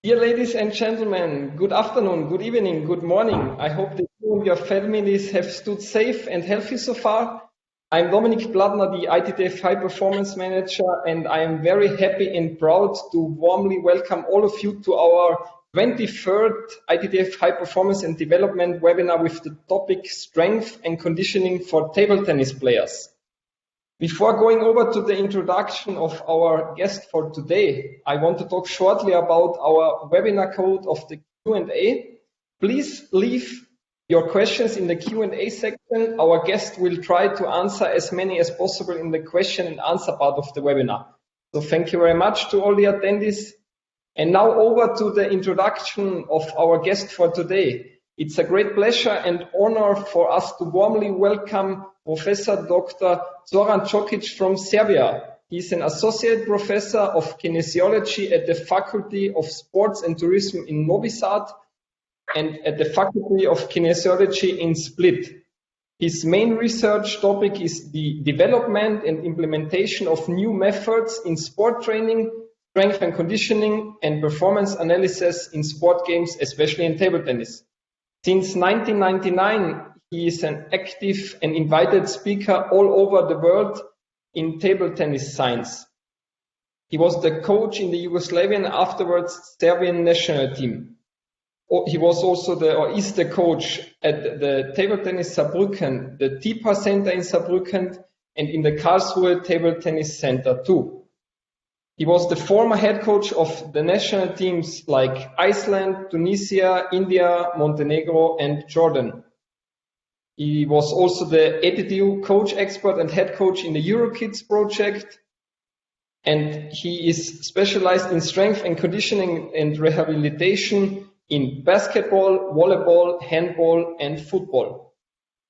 Dear ladies and gentlemen, good afternoon, good evening, good morning. I hope that you and your families have stood safe and healthy so far. I'm Dominik Bladner, the ITTF High Performance Manager, and I am very happy and proud to warmly welcome all of you to our 23rd ITTF High Performance and Development webinar with the topic Strength and Conditioning for Table Tennis Players. Before going over to the introduction of our guest for today, I want to talk shortly about our webinar code of the Q&A. Please leave your questions in the Q&A section. Our guest will try to answer as many as possible in the question and answer part of the webinar. So thank you very much to all the attendees. And now over to the introduction of our guest for today. It's a great pleasure and honor for us to warmly welcome Professor Dr. Zoran Djokic from Serbia. He's an associate professor of kinesiology at the Faculty of Sports and Tourism in Novi Sad and at the Faculty of Kinesiology in Split. His main research topic is the development and implementation of new methods in sport training, strength and conditioning, and performance analysis in sport games, especially in table tennis. Since 1999, he is an active and invited speaker all over the world in table tennis science. He was the coach in the Yugoslavian, afterwards Serbian national team. He was also is the coach at the Table Tennis Saarbrücken, the TIPA Center in Saarbrücken, and in the Karlsruhe Table Tennis Center too. He was the former head coach of the national teams like Iceland, Tunisia, India, Montenegro, and Jordan. He was also the ETTU coach expert and head coach in the EuroKids project. And he is specialized in strength and conditioning and rehabilitation in basketball, volleyball, handball, and football.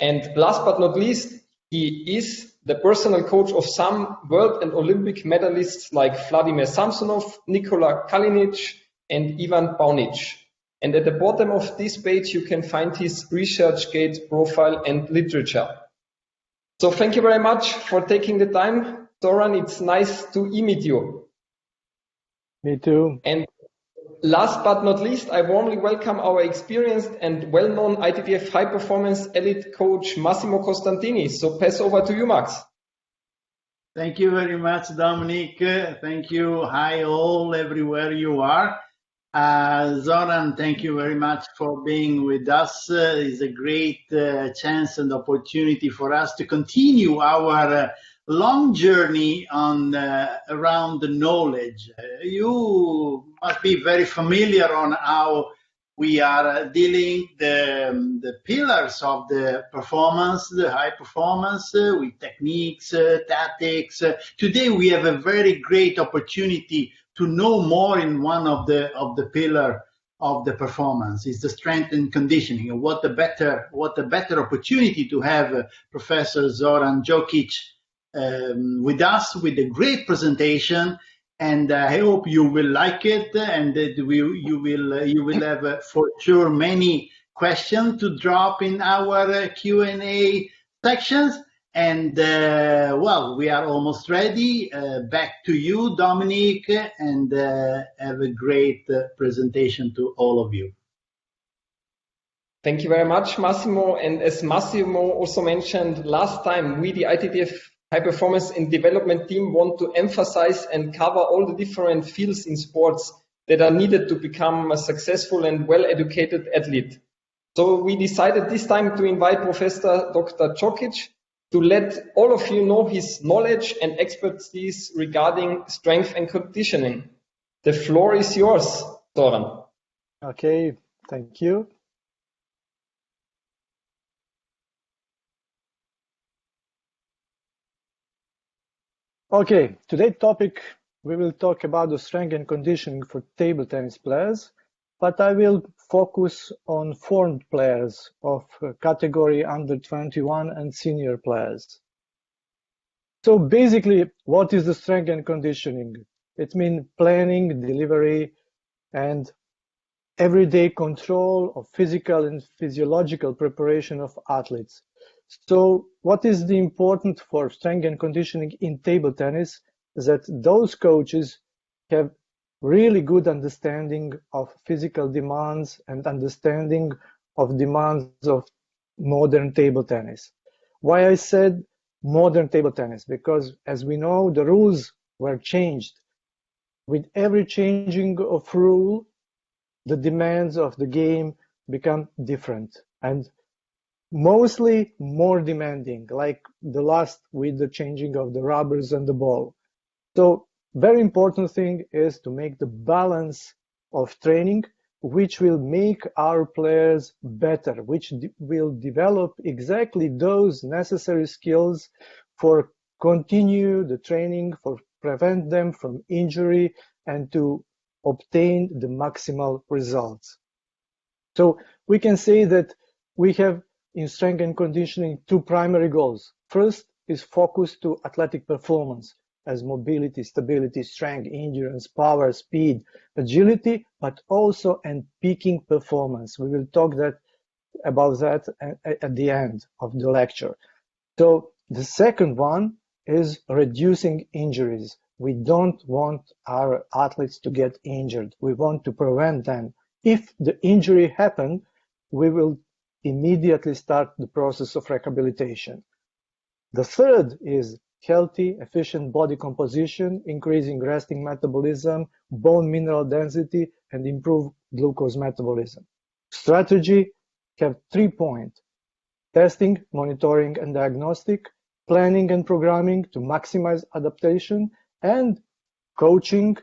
And last but not least, he is the personal coach of some world and Olympic medalists like Vladimir Samsonov, Nikola Kalinic, and Ivan Paunic. And at the bottom of this page, you can find his ResearchGate profile and literature. So thank you very much for taking the time. Zoran, it's nice to meet you. Me too. And last but not least, I warmly welcome our experienced and well-known ITTF high-performance elite coach, Massimo Costantini. So pass over to you, Max. Thank you very much, Dominic. Thank you. Hi all, everywhere you are. Zoran, thank you very much for being with us. It's a great chance and opportunity for us to continue our long journey on around the knowledge. You must be very familiar on how we are dealing the pillars of the performance, the high performance, with techniques, tactics. Today we have a very great opportunity to know more in one of the pillar of the performance is the strength and conditioning. And what a better opportunity to have Professor Zoran Djokic with us with a great presentation. And I hope you will like it, and that you will have for sure many questions to drop in our Q&A sections. And well, we are almost ready. Back to you, Dominic, and have a great presentation to all of you. Thank you very much, Massimo. And as Massimo also mentioned last time, we, the ITTF High Performance and Development team, want to emphasize and cover all the different fields in sports that are needed to become a successful and well-educated athlete. So we decided this time to invite Professor Dr. Djokic to let all of you know his knowledge and expertise regarding strength and conditioning. The floor is yours, Zoran. Okay, thank you. Okay, today's topic, we will talk about the strength and conditioning for table tennis players, but I will focus on formed players of category under 21 and senior players. So basically, what is the strength and conditioning? It means planning, delivery, and everyday control of physical and physiological preparation of athletes. So what is the important for strength and conditioning in table tennis is that those coaches have really good understanding of physical demands and understanding of demands of modern table tennis. Why I said modern table tennis? Because as we know, the rules were changed. With every changing of rule, the demands of the game become different and mostly more demanding, like the last with the changing of the rubbers and the ball. So very important thing is to make the balance of training, which will make our players better, which will develop exactly those necessary skills for continue the training, for prevent them from injury and to obtain the maximal results. So we can say that we have in strength and conditioning two primary goals. First is focus to athletic performance as mobility, stability, strength, endurance, power, speed, agility, but also and peaking performance. We will talk about that at the end of the lecture. So the second one is reducing injuries. We don't want our athletes to get injured. We want to prevent them. If the injury happens, we will immediately start the process of rehabilitation. The third is healthy, efficient body composition, increasing resting metabolism, bone mineral density, and improve glucose metabolism. Strategy have 3 points: testing, monitoring, and diagnostic, planning and programming to maximize adaptation, and coaching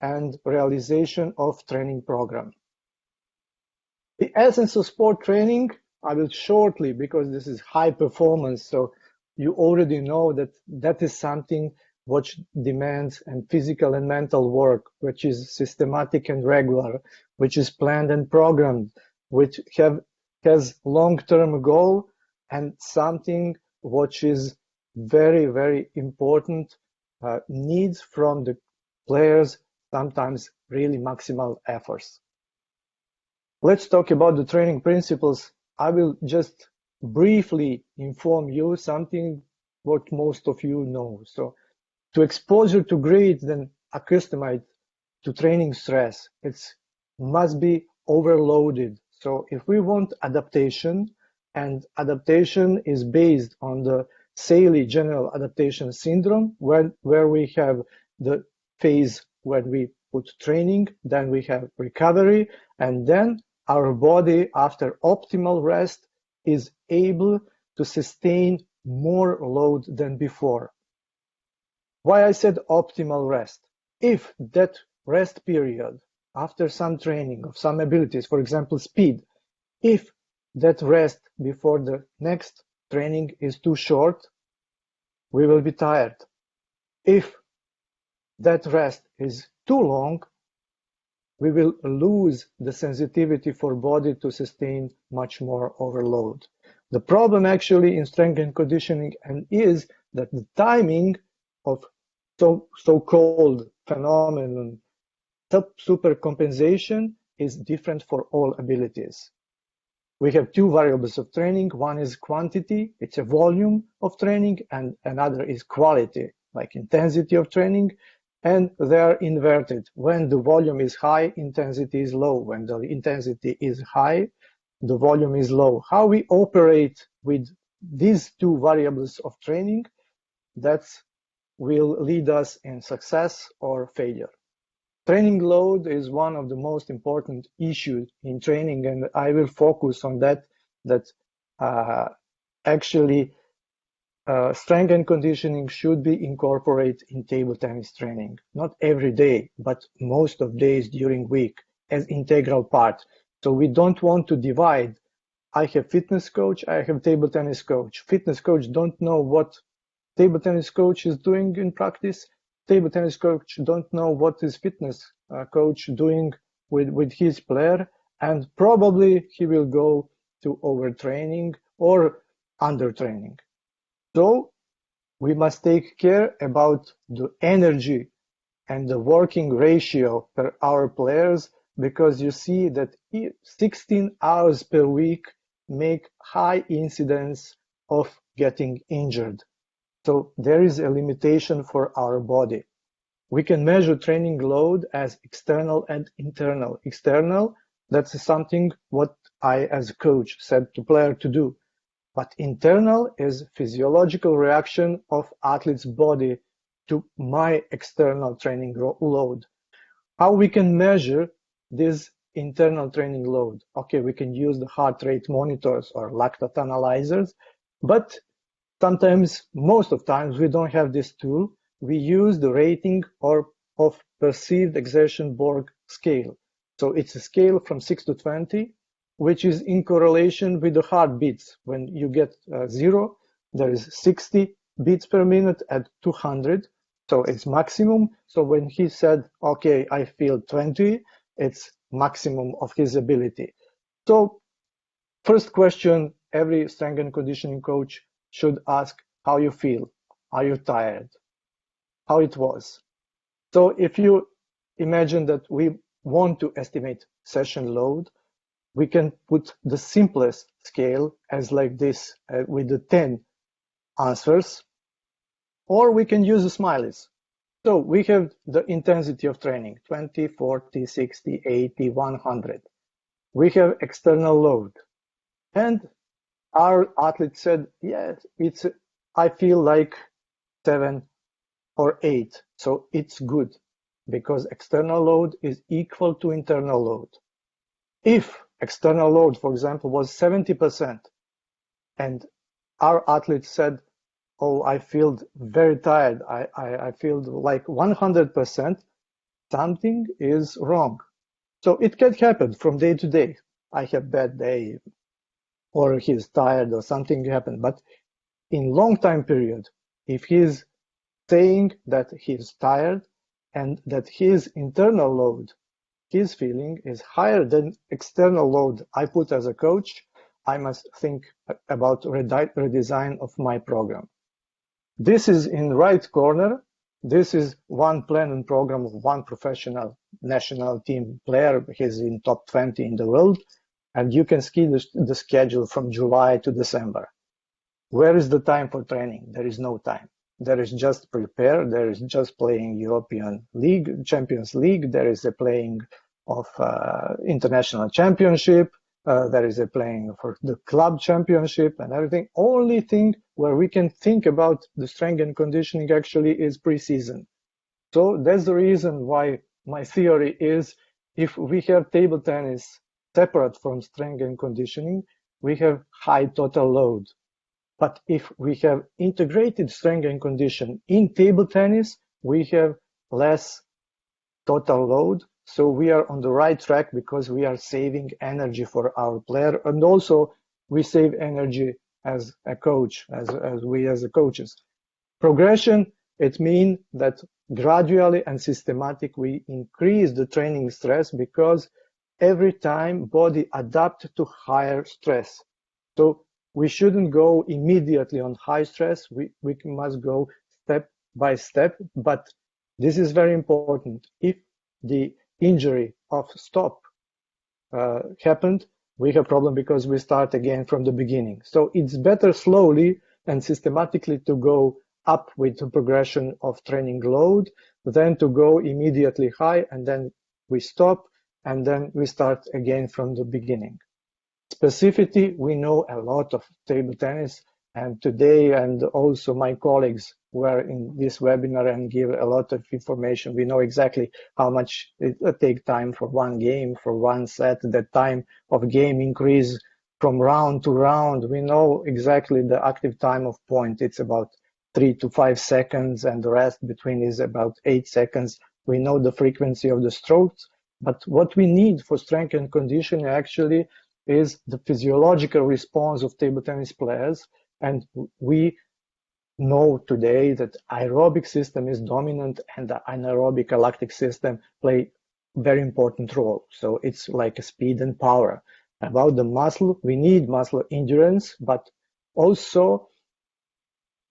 and realization of training program. The essence of sport training, I will shortly, because this is high performance, so you already know that is something which demands and physical and mental work, which is systematic and regular, which is planned and programmed, which has long-term goal, and something which is very, very important, needs from the players sometimes really maximal efforts. Let's talk about the training principles. I will just briefly inform you something what most of you know. So to exposure to great, then accustomed to training stress, it must be overloaded. So if we want adaptation, and adaptation is based on the Saley general adaptation syndrome, where we have the phase when we put training, then we have recovery, and then our body after optimal rest is able to sustain more load than before. Why I said optimal rest? If that rest period after some training of some abilities, for example speed, if that rest before the next training is too short, we will be tired. If that rest is too long, we will lose the sensitivity for body to sustain much more overload. The problem actually in strength and conditioning is that the timing of so-called phenomenon supercompensation is different for all abilities. We have two variables of training. One is quantity, it's a volume of training, and another is quality, like intensity of training, and they are inverted. When the volume is high, intensity is low. When the intensity is high, the volume is low. How we operate with these two variables of training, that will lead us in success or failure. Training load is one of the most important issues in training, and I will focus on that actually strength and conditioning should be incorporated in table tennis training. Not every day, but most of days during week as integral part. So we don't want to divide. I have fitness coach, I have table tennis coach. Fitness coach don't know what table tennis coach is doing in practice. Table tennis coach don't know what is fitness coach doing with his player, and probably he will go to overtraining or undertraining. So we must take care about the energy and the working ratio per our players, because you see that 16 hours per week make high incidence of getting injured. So there is a limitation for our body. We can measure training load as external and internal. External, that's something what I as a coach said to player to do. But internal is physiological reaction of athlete's body to my external training load. How we can measure this internal training load? Okay, we can use the heart rate monitors or lactate analyzers, but sometimes, most of times, we don't have this tool. We use the rating of perceived exertion Borg scale. So it's a scale from 6 to 20, which is in correlation with the heartbeats. When you get 0, there is 60 beats per minute at 200. So it's maximum. So when he said, okay, I feel 20, it's maximum of his ability. So first question, every strength and conditioning coach should ask how you feel. Are you tired? How it was. So if you imagine that we want to estimate session load, we can put the simplest scale as like this with the 10 answers, or we can use the smileys. So we have the intensity of training, 20, 40, 60, 80, 100. We have external load. And our athlete said, yes, I feel like 7 or 8. So it's good because external load is equal to internal load. If external load, for example, was 70% and our athlete said, oh, I feel very tired, I feel like 100%, something is wrong. So it can happen from day to day. I have bad day, or he's tired, or something happened. But in long time period, if he's saying that he's tired and that his internal load, his feeling is higher than external load I put as a coach, I must think about redesign of my program. This is in the right corner. This is one plan and program of one professional national team player. He's in top 20 in the world. And you can see the schedule from July to December. Where is the time for training? There is no time. There is just prepare. There is just playing European League, Champions League. There is a playing of international championship. There is a playing for the club championship and everything. Only thing where we can think about the strength and conditioning actually is preseason. So that's the reason why my theory is if we have table tennis separate from strength and conditioning, we have high total load. But if we have integrated strength and condition in table tennis, we have less total load. So we are on the right track because we are saving energy for our player. And also we save energy as a coach, as we as the coaches. Progression, it means that gradually and systematic we increase the training stress because every time body adapt to higher stress. So we shouldn't go immediately on high stress. We must go step by step, but this is very important. If the injury of stop happened, we have problem because we start again from the beginning. So it's better slowly and systematically to go up with the progression of training load than to go immediately high and then we stop and then we start again from the beginning. Specificity, we know a lot of table tennis, and today and also my colleagues were in this webinar and give a lot of information. We know exactly how much it takes time for one game, for one set, the time of game increase from round to round. We know exactly the active time of point. It's about 3 to 5 seconds and the rest between is about 8 seconds. We know the frequency of the strokes, but what we need for strength and conditioning actually is the physiological response of table tennis players. And we know today that aerobic system is dominant and the anaerobic lactic system play very important role. So it's like a speed and power. About the muscle, we need muscle endurance, but also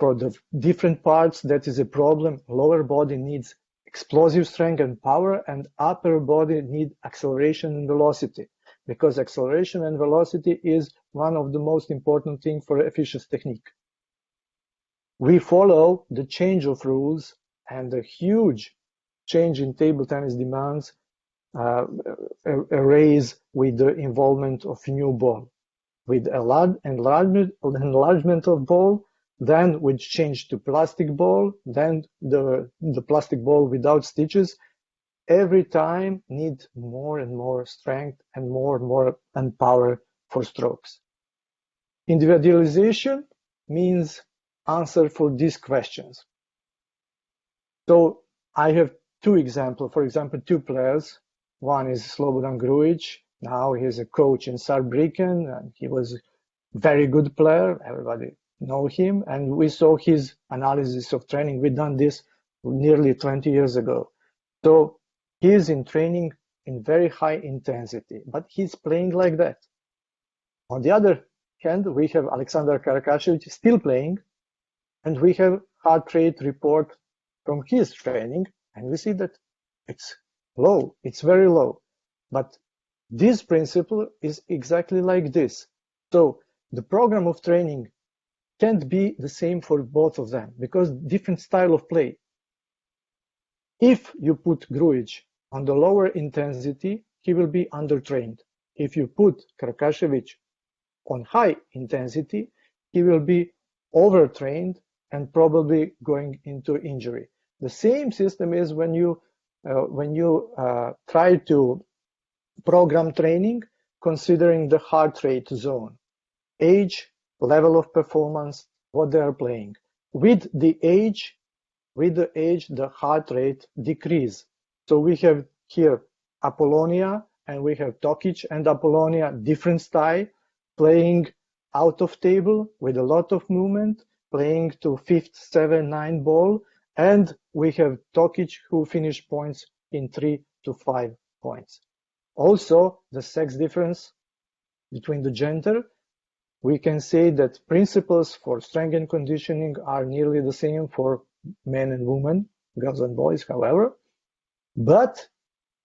for the different parts, that is a problem. Lower body needs explosive strength and power, and upper body need acceleration and velocity, because acceleration and velocity is one of the most important things for efficient technique. We follow the change of rules and the huge change in table tennis demands a raise with the involvement of new ball, with a large enlargement of ball, then with change to plastic ball, then the plastic ball without stitches. Every time need more and more strength and more and power for strokes. Individualization means answer for these questions. So I have two examples. For example, two players. One is Slobodan Grujic. Now he's a coach in Saarbrücken, and he was a very good player. Everybody know him, and we saw his analysis of training. We done this nearly 20 years ago. So he is in training in very high intensity, but he's playing like that. On the other hand, we have Alexander Karakashevich still playing, and we have heart rate report from his training, and we see that it's low, it's very low. But this principle is exactly like this. So the program of training can't be the same for both of them because different style of play. If you put Grujic on the lower intensity, he will be undertrained. If you put Karakashevich on high intensity, he will be overtrained and probably going into injury. The same system is when you try to program training considering the heart rate zone, age, level of performance, what they are playing. With the age, the heart rate decrease. So we have here Apollonia and we have Djokic and Apollonia, different style, playing out of table with a lot of movement, playing to 5th, 7th, 9th ball, and we have Djokic who finished points in 3 to 5 points. Also, the sex difference between the gender, we can say that principles for strength and conditioning are nearly the same for men and women, girls and boys, however, but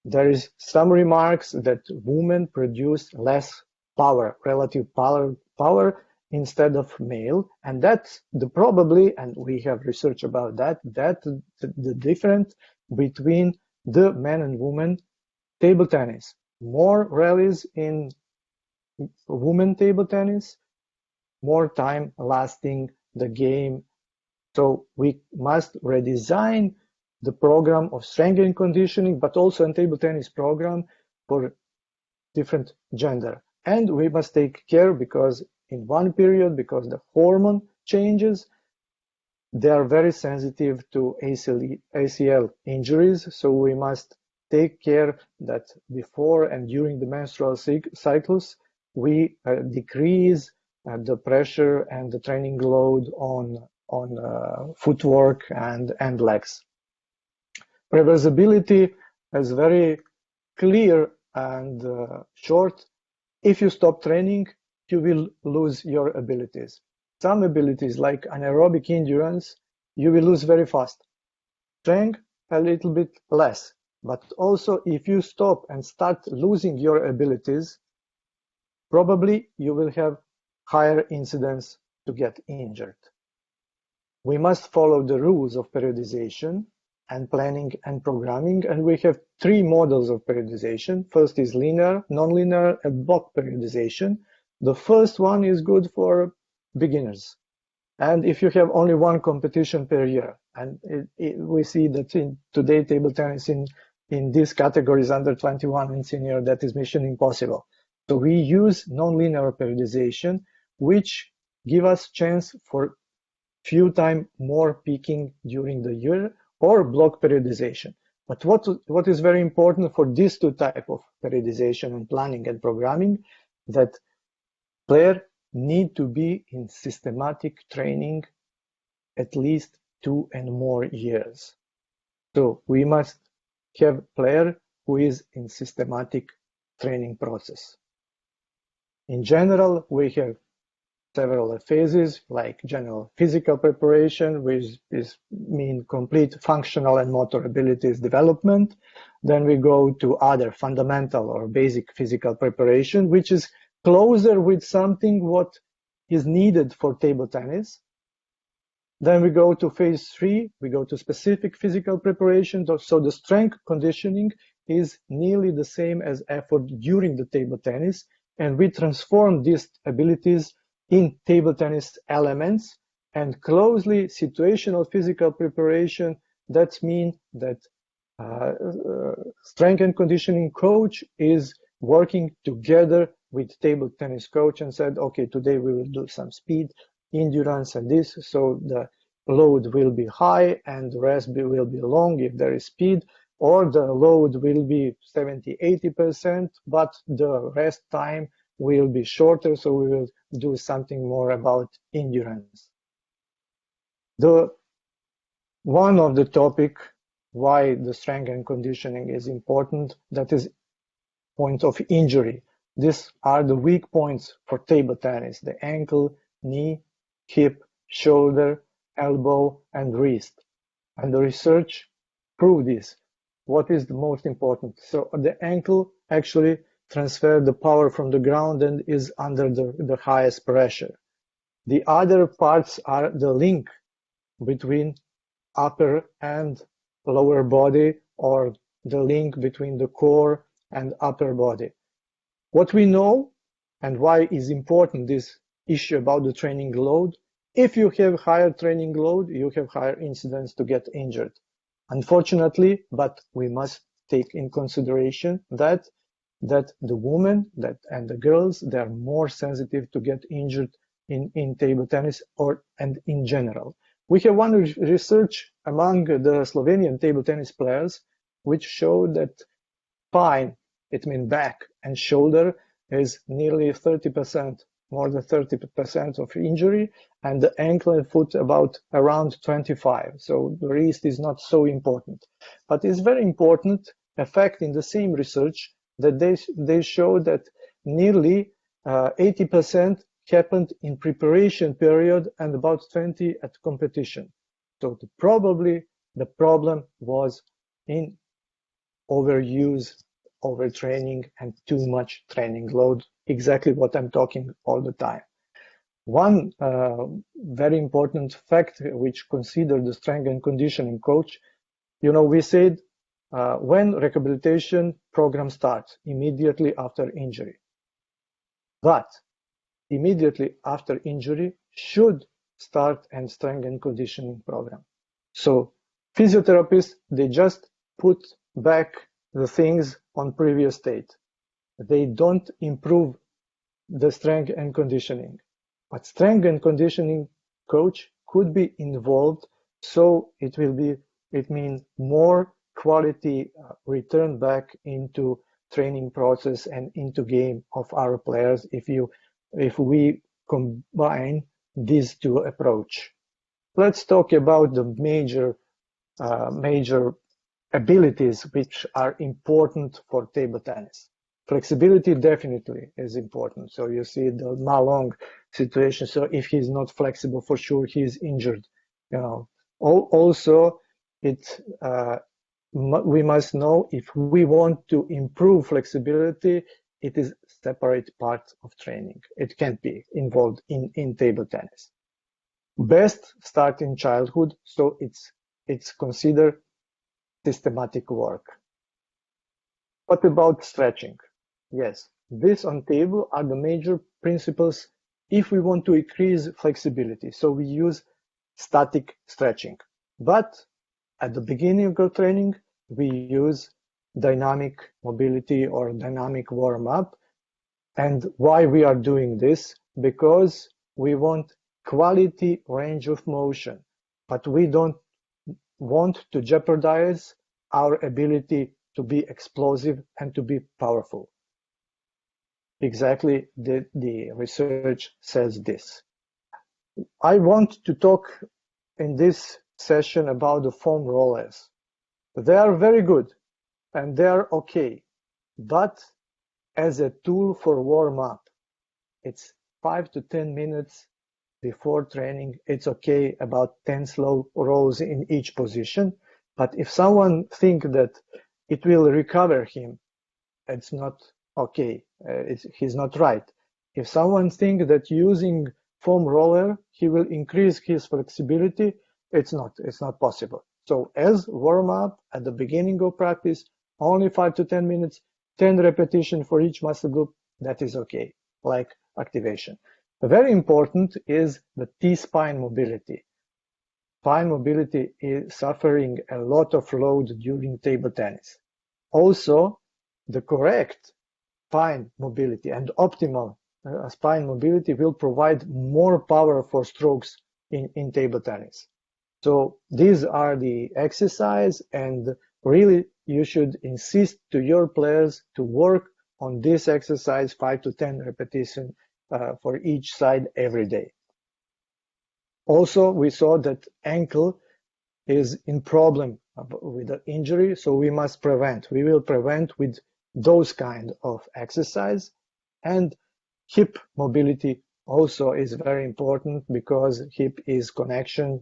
there is some remarks that women produce less power, relative power instead of male, and that's probably, and we have research about that the difference between the men and women table tennis. More rallies in women table tennis, more time lasting the game. So we must redesign the program of strength and conditioning, but also a table tennis program for different gender. And we must take care because in one period, because the hormone changes, they are very sensitive to ACL injuries. So we must take care that before and during the menstrual cycles, we decrease the pressure and the training load on footwork and legs. Reversibility is very clear and short. If you stop training, you will lose your abilities. Some abilities like anaerobic endurance, you will lose very fast. Strength, a little bit less. But also if you stop and start losing your abilities, probably you will have higher incidence to get injured. We must follow the rules of periodization and planning and programming, and we have three models of periodization. First is linear, nonlinear, and block periodization. The first one is good for beginners. And if you have only one competition per year, and we see that in today table tennis in these categories under 21 and senior, that is mission impossible. So we use nonlinear periodization, which give us chance for few time more peaking during the year, or block periodization. But what is very important for these two types of periodization and planning and programming, that player need to be in systematic training at least 2 and more years. So we must have player who is in systematic training process. In general, we have several phases like general physical preparation, which mean complete functional and motor abilities development. Then we go to other fundamental or basic physical preparation, which is closer with something what is needed for table tennis. Then we go to phase 3, we go to specific physical preparation. So the strength conditioning is nearly the same as effort during the table tennis, and we transform these abilities in table tennis elements and closely situational physical preparation. That means that strength and conditioning coach is working together with table tennis coach and said, okay, today we will do some speed, endurance and this, so the load will be high and the rest will be long if there is speed, or the load will be 70-80%, but the rest time will be shorter, so we will do something more about endurance. One of the topic why the strength and conditioning is important, that is points of injury. These are the weak points for table tennis: the ankle, knee, hip, shoulder, elbow, and wrist. And the research proved this. What is the most important? So the ankle actually transfers the power from the ground and is under the highest pressure. The other parts are the link between upper and lower body, or the link between the core and upper body. What we know and why is important this issue about the training load: if you have higher training load, you have higher incidence to get injured. Unfortunately, but we must take in consideration that the women and the girls, they are more sensitive to get injured in table tennis and in general. We have one research among the Slovenian table tennis players which showed that spine, it means back and shoulder, is nearly 30%, more than 30% of injury, and the ankle and foot around 25. So the wrist is not so important. But it's very important effect in the same research that they show that nearly 80% happened in preparation period and about 20 at competition. So probably the problem was in overuse, overtraining, and too much training load, exactly what I'm talking all the time. One very important fact which considered the strength and conditioning coach, we said when rehabilitation program starts, immediately after injury. But immediately after injury should start a strength and conditioning program. So physiotherapists, they just put back the things on previous state. They don't improve the strength and conditioning. But strength and conditioning coach could be involved, so it means more quality return back into training process and into game of our players if we combine these two approach. Let's talk about the major abilities which are important for table tennis. Flexibility definitely is important. So you see the Malong situation. So if he's not flexible, for sure he's injured. Also, we must know if we want to improve flexibility, it is separate part of training. It can't be involved in table tennis. Best start in childhood, so it's considered systematic work. What about stretching? Yes, this on table are the major principles if we want to increase flexibility. So we use static stretching. But at the beginning of training, we use dynamic mobility or dynamic warm-up. And why we are doing this? Because we want quality range of motion, but we don't want to jeopardize our ability to be explosive and to be powerful. Exactly, the research says this. I want to talk in this session about the foam rollers. They are very good and they are okay, but as a tool for warm-up, it's 5 to 10 minutes before training. It's okay, about 10 slow rolls in each position. But if someone thinks that it will recover him, it's not okay. He's not right. If someone thinks that using foam roller, he will increase his flexibility. It's not possible. So as warm-up at the beginning of practice, only 5 to 10 minutes, 10 repetitions for each muscle group, that is okay, like activation. Very important is the T-spine mobility. Spine mobility is suffering a lot of load during table tennis. Also, the correct spine mobility and optimal spine mobility will provide more power for strokes in table tennis. So these are the exercise, and really you should insist to your players to work on this exercise 5 to 10 repetitions for each side every day. Also, we saw that ankle is in problem with the injury, so we must prevent. We will prevent with those kind of exercise. And hip mobility also is very important, because hip is connection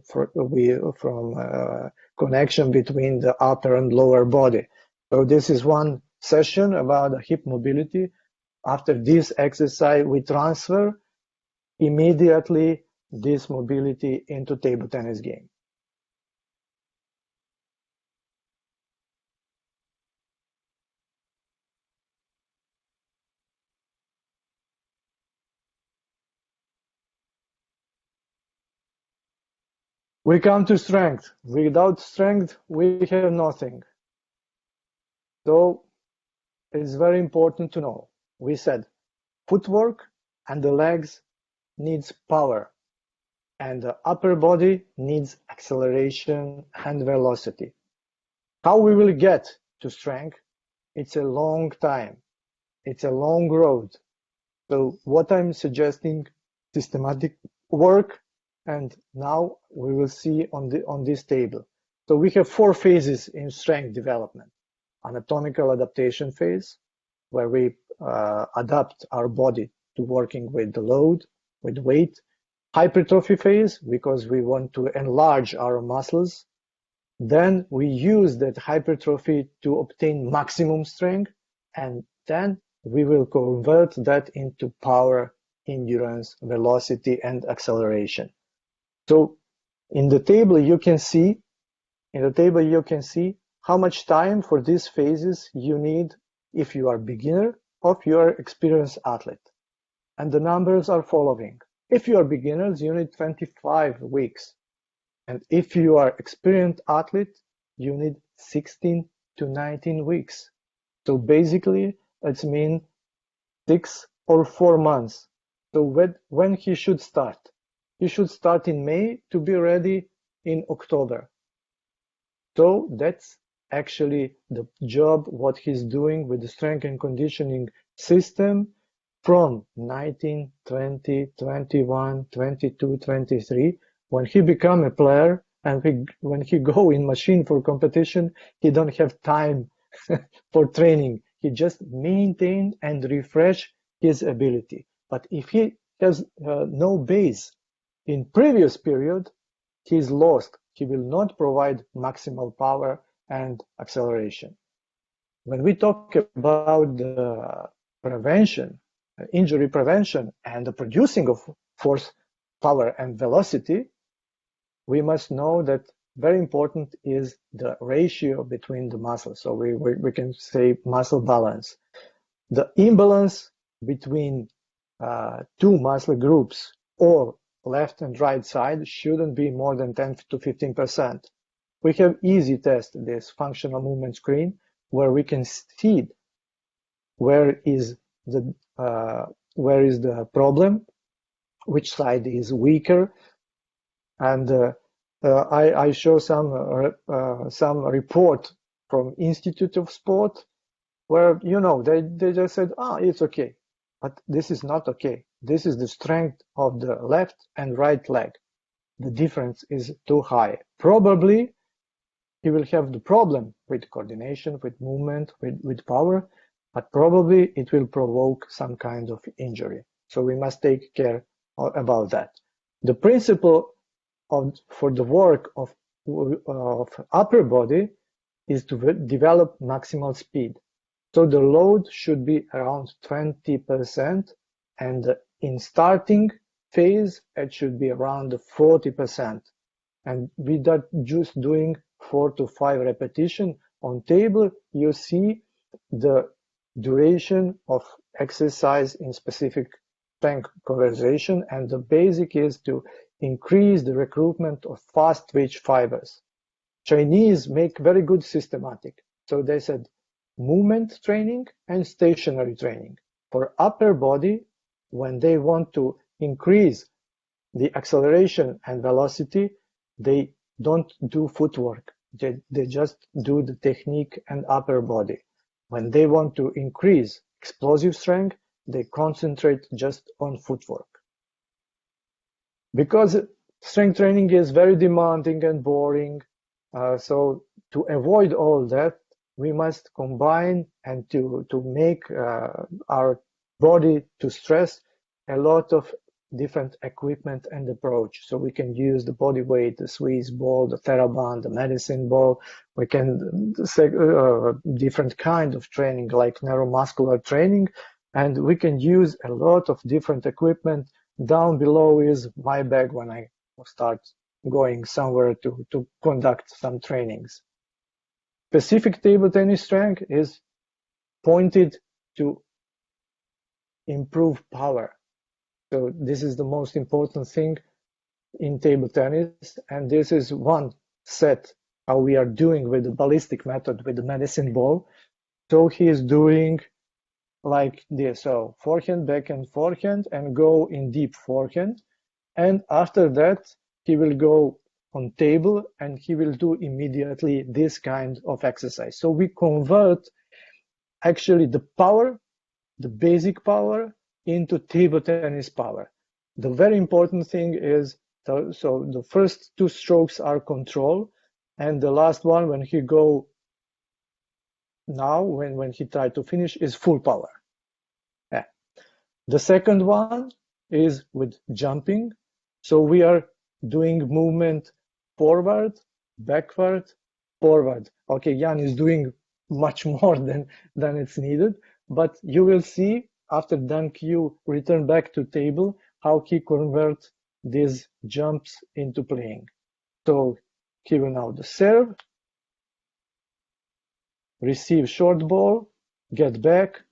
connection between the upper and lower body. So this is one session about the hip mobility. After this exercise, we transfer immediately this mobility into table tennis game. We come to strength. Without strength, we have nothing. So it's very important to know. We said footwork and the legs needs power, and the upper body needs acceleration and velocity. How we will get to strength? It's a long time. It's a long road. So what I'm suggesting, systematic work, and now we will see on this table. So we have 4 phases in strength development. Anatomical adaptation phase, where we adapt our body to working with the load, with weight. Hypertrophy phase, because we want to enlarge our muscles. Then we use that hypertrophy to obtain maximum strength, and then we will convert that into power, endurance, velocity, and acceleration. So in the table you can see how much time for these phases you need if you are beginner or if you are experienced athlete. And the numbers are following. If you are beginners, you need 25 weeks. And if you are experienced athlete, you need 16 to 19 weeks. So basically, it means 6 or 4 months. So when he should start? He should start in May to be ready in October. So that's actually the job what he's doing with the strength and conditioning system from 19, 20, 21, 22, 23. When he become a player and when he go in machine for competition, he don't have time for training. He just maintain and refresh his ability. But if he has no base in previous period, he's lost. He will not provide maximal power and acceleration. When we talk about the prevention, injury prevention, and the producing of force, power, and velocity, we must know that very important is the ratio between the muscles. So we can say muscle balance. The imbalance between 2 muscle groups or left and right side shouldn't be more than 10 to 15%. We have easy test, this functional movement screen, where we can see where is the problem, which side is weaker, and I show some report from Institute of Sport where they just said, it's okay, but this is not okay. This is the strength of the left and right leg. The difference is too high. Probably he will have the problem with coordination, with movement, with power, but probably it will provoke some kind of injury. So we must take care about that. The principle for the work of upper body is to develop maximal speed. So the load should be around 20%, and in starting phase, it should be around 40%. And with that, just doing 4 to 5 repetitions on table, you see the duration of exercise in specific strength conversation, and the basic is to increase the recruitment of fast twitch fibers. Chinese make very good systematic. So they said movement training and stationary training. For upper body, when they want to increase the acceleration and velocity, they don't do footwork. They just do the technique and upper body. When they want to increase explosive strength, they concentrate just on footwork. Because strength training is very demanding and boring, so to avoid all that, we must combine and to make our body to stress a lot of different equipment and approach. So we can use the body weight, the Swiss ball, the TheraBand, the medicine ball. We can different kind of training like neuromuscular training, and we can use a lot of different equipment. Down below is my bag when I start going somewhere to conduct some trainings. Specific table tennis strength is pointed to improve power. So this is the most important thing in table tennis, and this is one set how we are doing with the ballistic method with the medicine ball. So he is doing like this, so forehand, backhand, forehand, and go in deep forehand, and after that he will go on table and he will do immediately this kind of exercise. So we convert actually the power, the basic power, into table tennis power. The very important thing is, so the first 2 strokes are control, and the last one, when he go now, when he try to finish, is full power. Yeah. The second one is with jumping. So we are doing movement forward, backward, forward. Okay, Jan is doing much more than it's needed, but you will see after dunk you return back to table how he converts these jumps into playing. So he will now the serve, receive short ball, get back,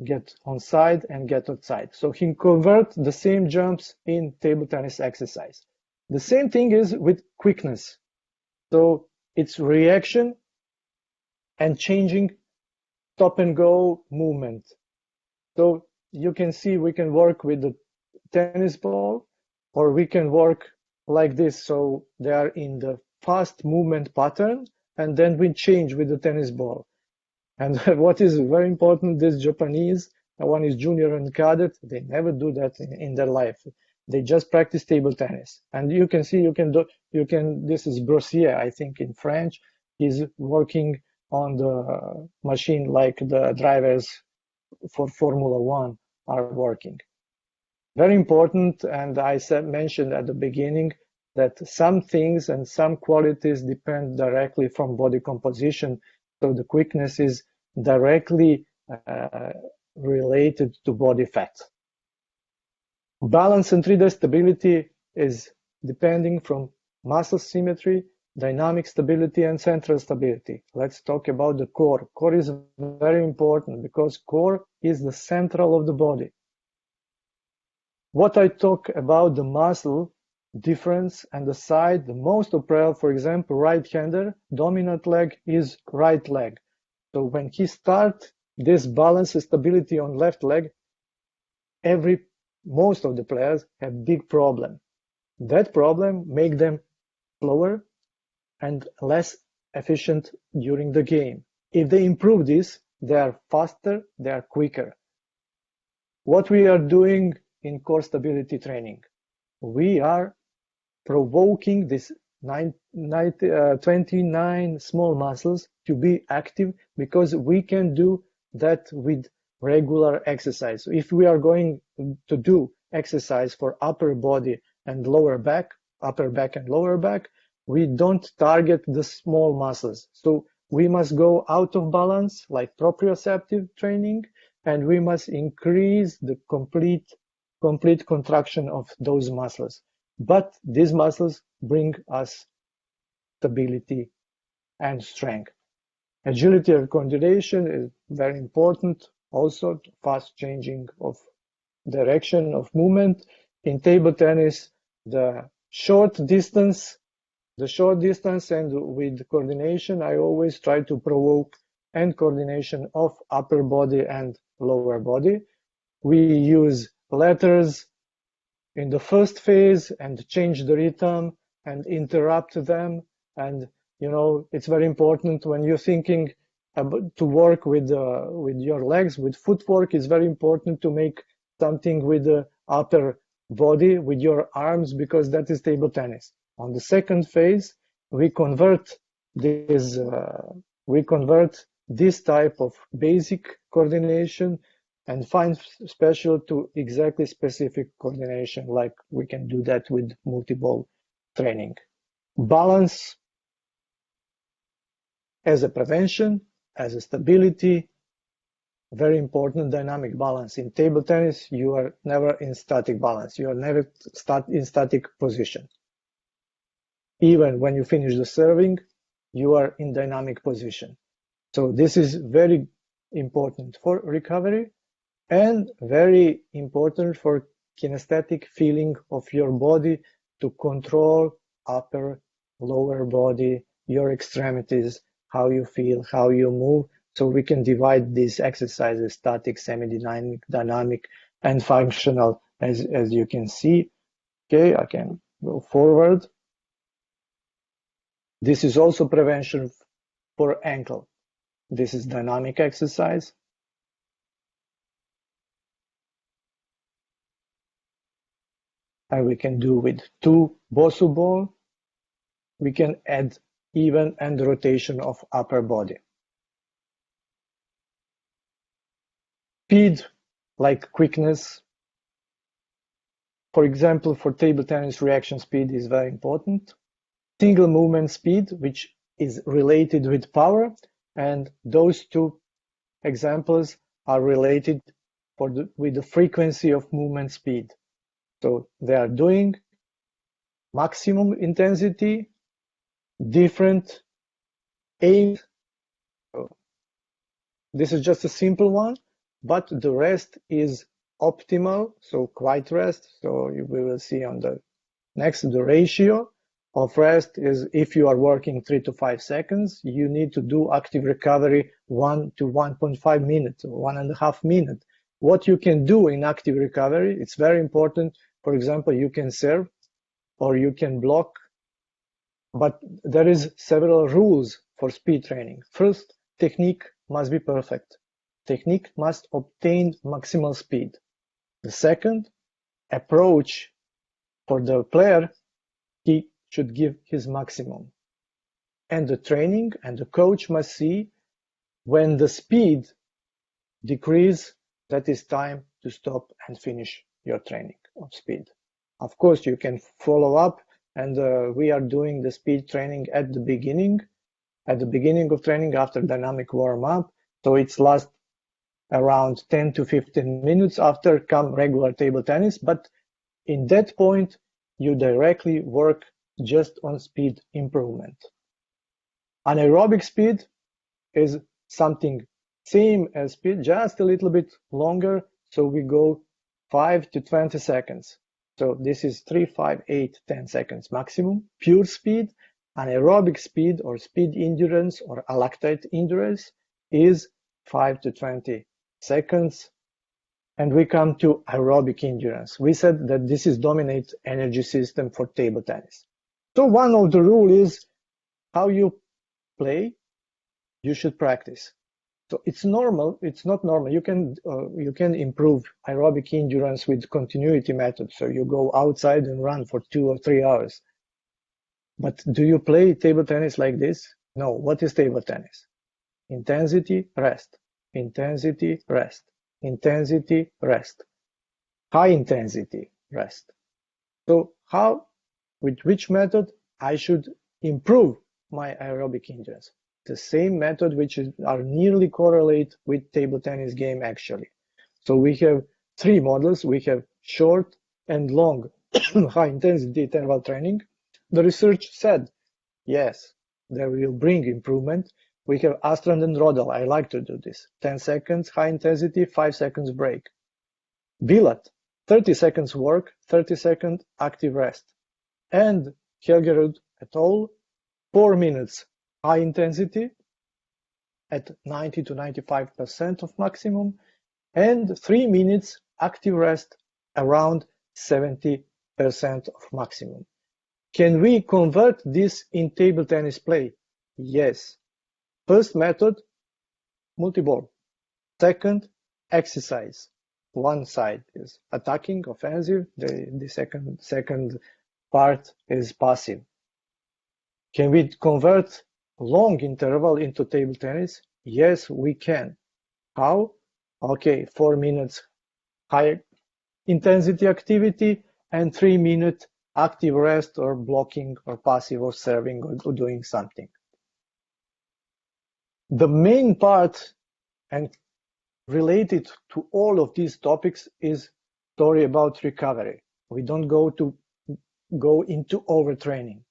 get onside and get outside. So he converts the same jumps in table tennis exercise. The same thing is with quickness. So it's reaction and changing stop and go movement. So you can see we can work with the tennis ball, or we can work like this. So they are in the fast movement pattern, and then we change with the tennis ball. And what is very important, this Japanese, one is junior and cadet, they never do that in their life. They just practice table tennis. And you can see, this is Brossier, I think in French, he's working on the machine like the drivers for Formula One are working. Very important, and I mentioned at the beginning that some things and some qualities depend directly from body composition. So the quickness is directly related to body fat. Balance and 3D stability is depending from muscle symmetry, dynamic stability, and central stability. Let's talk about the core. Core is very important because core is the central of the body. What I talk about the muscle difference and the side, the most of prayer, for example, right-hander, dominant leg is right leg. So when he starts this balance and stability on left leg, most of the players have big problem. That problem make them slower and less efficient during the game. If they improve this, they are faster, they are quicker. What we are doing in core stability training, we are provoking this 29 small muscles to be active and we can do that with regular exercise. So if we are going to do exercise for upper body and lower back, upper back and lower back, we don't target the small muscles. So we must go out of balance like proprioceptive training, and we must increase the complete complete contraction of those muscles. But these muscles bring us stability and strength. Agility and coordination is very important. Also, fast changing of direction of movement. In table tennis, the short distance and with coordination, I always try to provoke and coordination of upper body and lower body. We use letters in the first phase and change the rhythm and interrupt them. And it's very important when you're thinking to work with your legs, with footwork. It's very important to make something with the upper body, with your arms, because that is table tennis. On the second phase, we convert this type of basic coordination and find special to exactly specific coordination, like we can do that with multi-ball training. Balance as a prevention, as a stability, very important. Dynamic balance. In table tennis, you are never in static balance. You are never in static position. Even when you finish the serving, you are in dynamic position. So this is very important for recovery and very important for kinesthetic feeling of your body, to control upper, lower body, your extremities, how you feel, how you move. So we can divide these exercises: static, semi-dynamic, dynamic, and functional, as you can see. Okay, I can go forward. This is also prevention for ankle. This is dynamic exercise. And we can do with 2 Bosu ball. We can add even and rotation of upper body. Speed, like quickness. For example, for table tennis, reaction speed is very important. Single movement speed, which is related with power, and those 2 examples are related with the frequency of movement speed. So they are doing maximum intensity, different aim. So this is just a simple one, but the rest is optimal, so quiet rest. So we will see on the next, the ratio of rest is, if you are working 3 to 5 seconds, you need to do active recovery 1 to 1.5 minutes, or 1.5 minutes. What you can do in active recovery, it's very important. For example, you can serve or you can block, but there is several rules for speed training. First, technique must be perfect. Technique must obtain maximal speed. The second, approach for the player, he should give his maximum. And the training and the coach must see when the speed decrease, that is time to stop and finish your training of speed. Of course, you can follow up, and we are doing the speed training at the beginning of training, after dynamic warm-up. So it's last around 10 to 15 minutes after come regular table tennis. But in that point, you directly work just on speed improvement. Anaerobic speed is something same as speed, just a little bit longer. So we go 5 to 20 seconds. So this is 3, 5, 8, 10 seconds maximum. Pure speed. Anaerobic speed, or speed endurance, or lactate endurance, is 5 to 20 seconds. And we come to aerobic endurance. We said that this is dominant energy system for table tennis. So one of the rules is how you play, you should practice. So it's normal, it's not normal. You can improve aerobic endurance with continuity method. So you go outside and run for 2 or 3 hours. But do you play table tennis like this? No. What is table tennis? Intensity, rest. Intensity, rest. Intensity, rest. High intensity, rest. So how, with which method I should improve my aerobic endurance? The same method which are nearly correlate with table tennis game actually. So we have 3 models. We have short and long high-intensity interval training, the research said, yes, they will bring improvement. We have Astrand and Rodal. I like to do this. 10 seconds high intensity, 5 seconds break. Bilat, 30 seconds work, 30 second active rest. And Helgerud et al., 4 minutes high intensity at 90 to 95% of maximum, and 3 minutes active rest around 70% of maximum. Can we convert this in table tennis play? Yes. First method, multi-ball. Second, exercise. One side is attacking, offensive. The second part is passive. Can we convert long interval into table tennis? Yes, we can. How? Okay, 4 minutes high intensity activity and 3 minute active rest or blocking or passive or serving or doing something. The main part and related to all of these topics is story about recovery. We don't go into overtraining.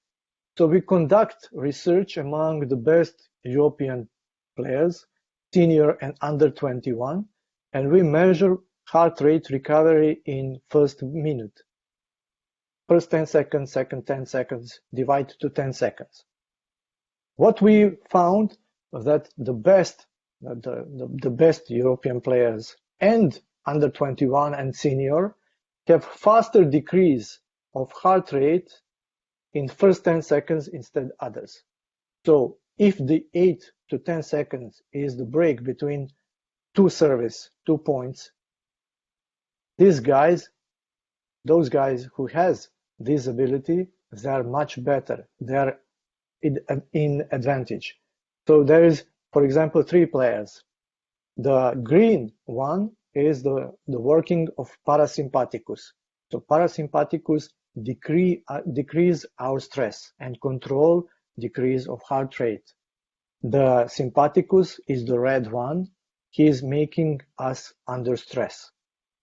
So we conduct research among the best European players, senior and under 21, and we measure heart rate recovery in first minute. First 10 seconds, second 10 seconds, divide to 10 seconds. What we found was that the best European players and under 21 and senior have faster decrease of heart rate in first 10 seconds instead others. So if the 8 to 10 seconds is the break between two service, 2 points, those guys who has this ability, they are much better. They are in advantage. So there is, for example, 3 players. The green one is the working of parasympathicus. So parasympathicus decrease our stress and control decrease of heart rate. The sympathicus is the red one. He is making us under stress.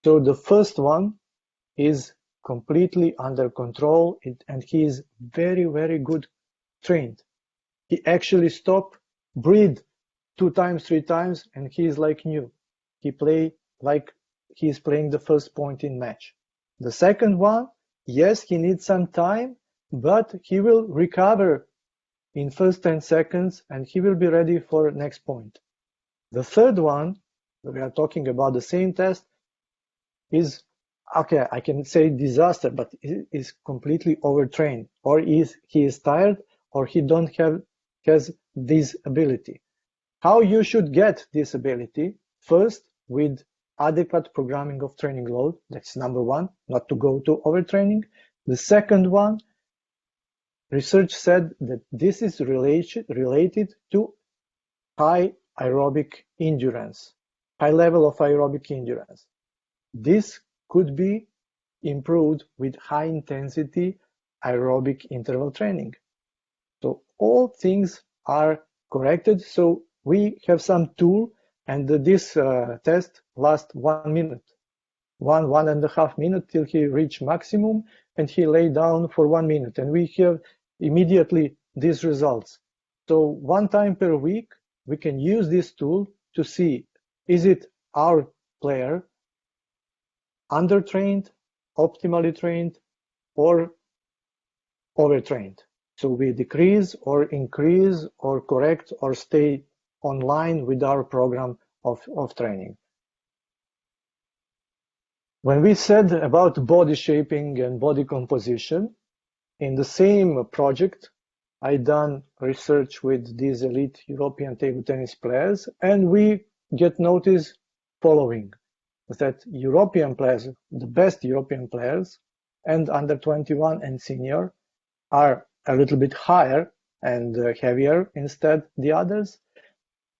So the first one is completely under control and he is very, very good trained. He actually stop, breathe 2 times, 3 times, and he is like new. He play like he is playing the first point in match. The second one, yes, he needs some time, but he will recover in first 10 seconds and he will be ready for next point. The third one, we are talking about the same test, is, okay, I can say disaster, but is completely overtrained, or he is tired, or he has this ability. How you should get this ability? First, with adequate programming of training load. That's number one, not to go to overtraining. The second one, research said that this is related to high aerobic endurance, high level of aerobic endurance. This could be improved with high intensity aerobic interval training. So all things are corrected. So we have some tool, and this test lasts 1 minute, 1.5 minutes till he reach maximum, and he lay down for 1 minute, and we have immediately these results. So 1 time per week, we can use this tool to see, is it our player undertrained, optimally trained, or overtrained? So we decrease or increase or correct or stay online with our program of training. When we said about body shaping and body composition, in the same project, I done research with these elite European table tennis players, and we get notice following, that European players, the best European players, and under 21 and senior, are a little bit higher and heavier instead the others.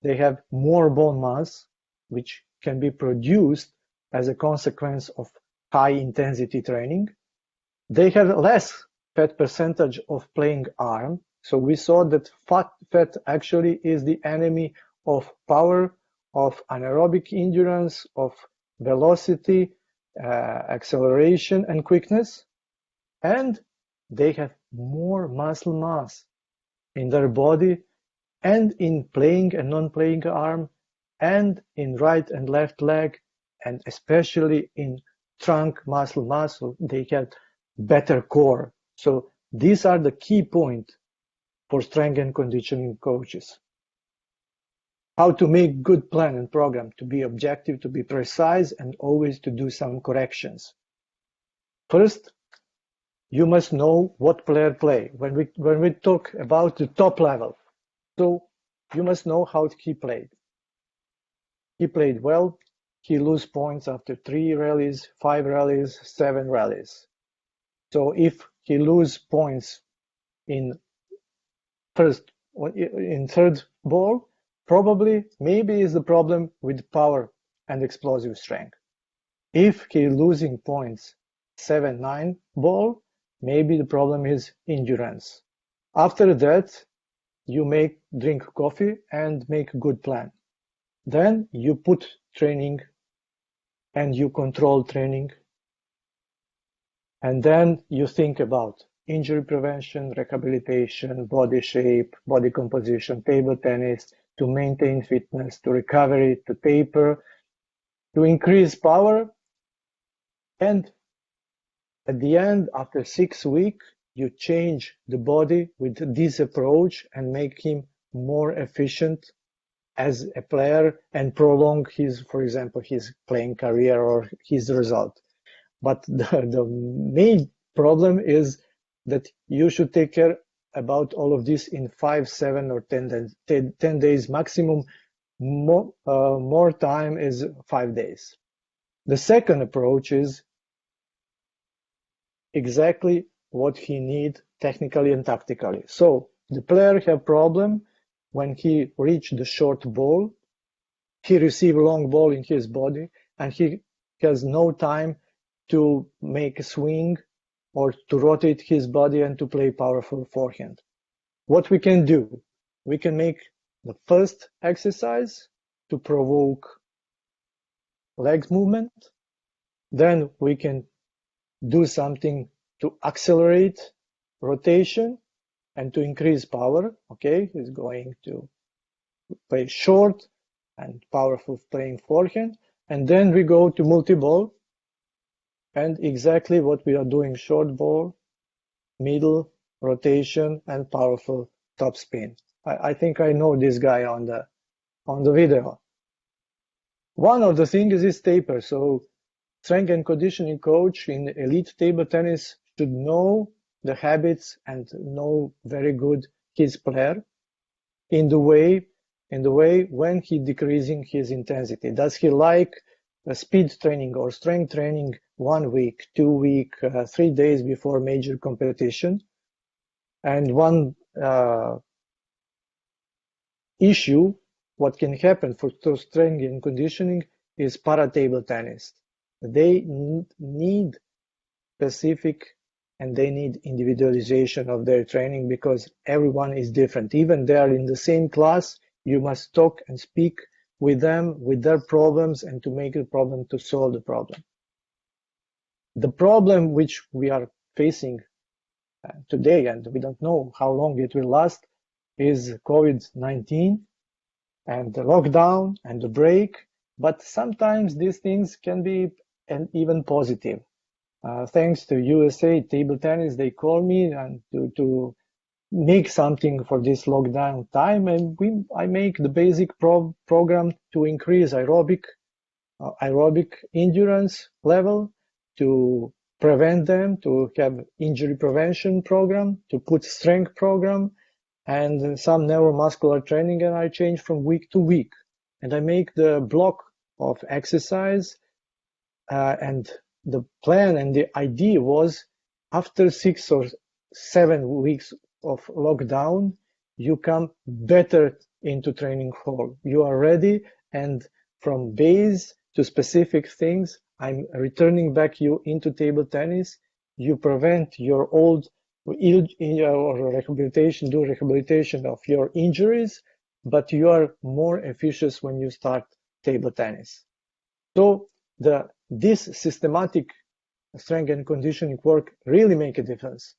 They have more bone mass, which can be produced as a consequence of high intensity training. They have less fat percentage of playing arm. So we saw that fat actually is the enemy of power, of anaerobic endurance, of velocity, acceleration and quickness, and they have more muscle mass in their body and in playing and non-playing arm and in right and left leg, and especially in trunk muscle, they have better core. So these are the key points for strength and conditioning coaches. How to make good plan and program, to be objective, to be precise, and always to do some corrections. First, you must know what player play. When we talk about the top level, so you must know how he played. He played well. He lose points after 3 rallies, 5 rallies, 7 rallies. So if he lose points in third ball, probably maybe is the problem with power and explosive strength. If he losing points 7-9 ball, maybe the problem is endurance. After that, you drink coffee and make a good plan. Then you put training and you control training. And then you think about injury prevention, rehabilitation, body shape, body composition, table tennis, to maintain fitness, to recovery, to taper, to increase power. And at the end, after 6 weeks, you change the body with this approach and make him more efficient as a player and prolong for example, his playing career or his result. But the main problem is that you should take care about all of this in 5, 7, or 10 days maximum. More time is 5 days. The second approach is exactly what he needs technically and tactically. So the player have problem when he reach the short ball, he receive long ball in his body, and he has no time to make a swing or to rotate his body and to play powerful forehand. What we can do? We can make the first exercise to provoke leg movement. Then we can do something to accelerate rotation and to increase power. Okay, he's going to play short and powerful playing forehand. And then we go to multi-ball and exactly what we are doing: short ball, middle, rotation, and powerful top spin. I think I know this guy on the video. One of the things is taper. So strength and conditioning coach in elite table tennis should know the habits and know very good his player in the way when he decreasing his intensity. Does he like speed training or strength training 1 week, 2 week, 3 days before major competition? And one issue, what can happen for strength and conditioning, is para-table tennis. They need specific and they need individualization of their training because everyone is different. Even they are in the same class, you must talk and speak with them, with their problems, and to make the problem, to solve the problem. The problem which we are facing today, and we don't know how long it will last, is COVID-19 and the lockdown and the break. But sometimes these things can be even positive. Thanks to USA Table Tennis, they call me and to make something for this lockdown time, and I make the basic program to increase aerobic endurance level, to prevent them, to have injury prevention program, to put strength program, and some neuromuscular training, and I change from week to week. And I make the block of exercise, and the plan and the idea was after 6 or 7 weeks of lockdown, you come better into training hall. You are ready, and from base to specific things, I'm returning back you into table tennis. You prevent your old or rehabilitation, do rehabilitation of your injuries, but you are more efficient when you start table tennis. So the this systematic strength and conditioning work really make a difference.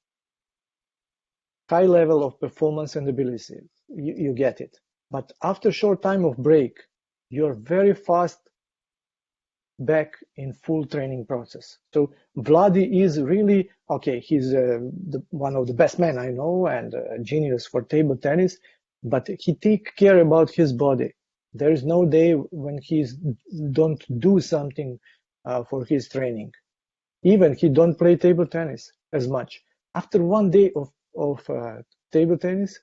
High level of performance and ability, you get it. But after short time of break, you're very fast back in full training process. So Vladi is really, okay, he's one of the best men I know and a genius for table tennis, but he take care about his body. There is no day when he don't do something for his training. Even he don't play table tennis as much. After one day of table tennis,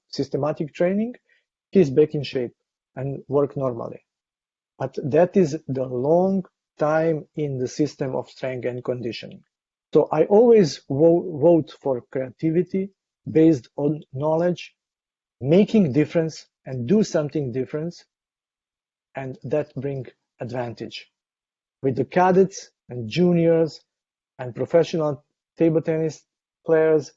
systematic training, he's back in shape and work normally. But that is the long time in the system of strength and conditioning. So I always vote for creativity based on knowledge, making difference and do something different, and that bring advantage. With the cadets and juniors and professional table tennis players,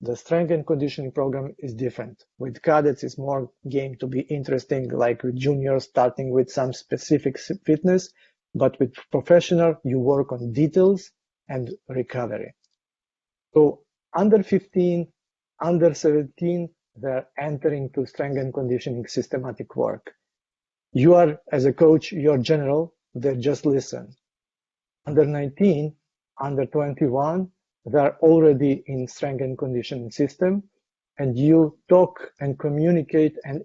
the strength and conditioning program is different. With cadets, it's more game to be interesting, like with juniors starting with some specific fitness, but with professional, you work on details and recovery. So under 15, under 17, they're entering to strength and conditioning systematic work. You are, as a coach, you're general, they just listen. Under 19, under 21, they're already in strength and conditioning system, and you talk and communicate and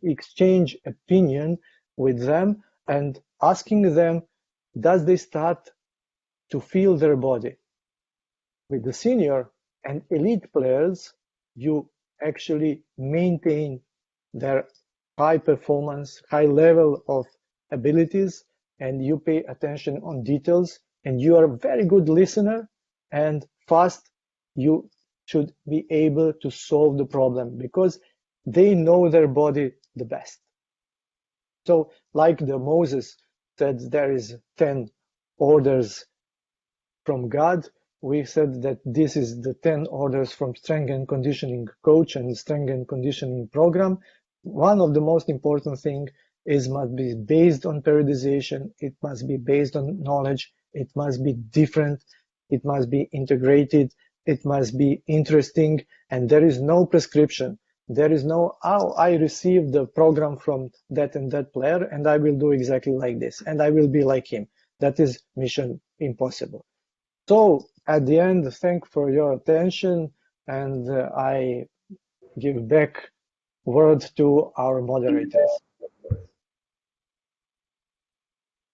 exchange opinion with them and asking them, does they start to feel their body? With the senior and elite players, you actually maintain their high performance, high level of abilities, and you pay attention on details, and you are a very good listener, and fast you should be able to solve the problem because they know their body the best. So like the Moses said, there is 10 orders from God. We said that this is the 10 orders from strength and conditioning coach and strength and conditioning program. One of the most important thing is must be based on periodization. It must be based on knowledge. It must be different. It must be integrated. It must be interesting. And there is no prescription. There is no, oh, I received the program from that and that player, and I will do exactly like this, and I will be like him. That is mission impossible. So at the end, thank for your attention, and I give back word to our moderators.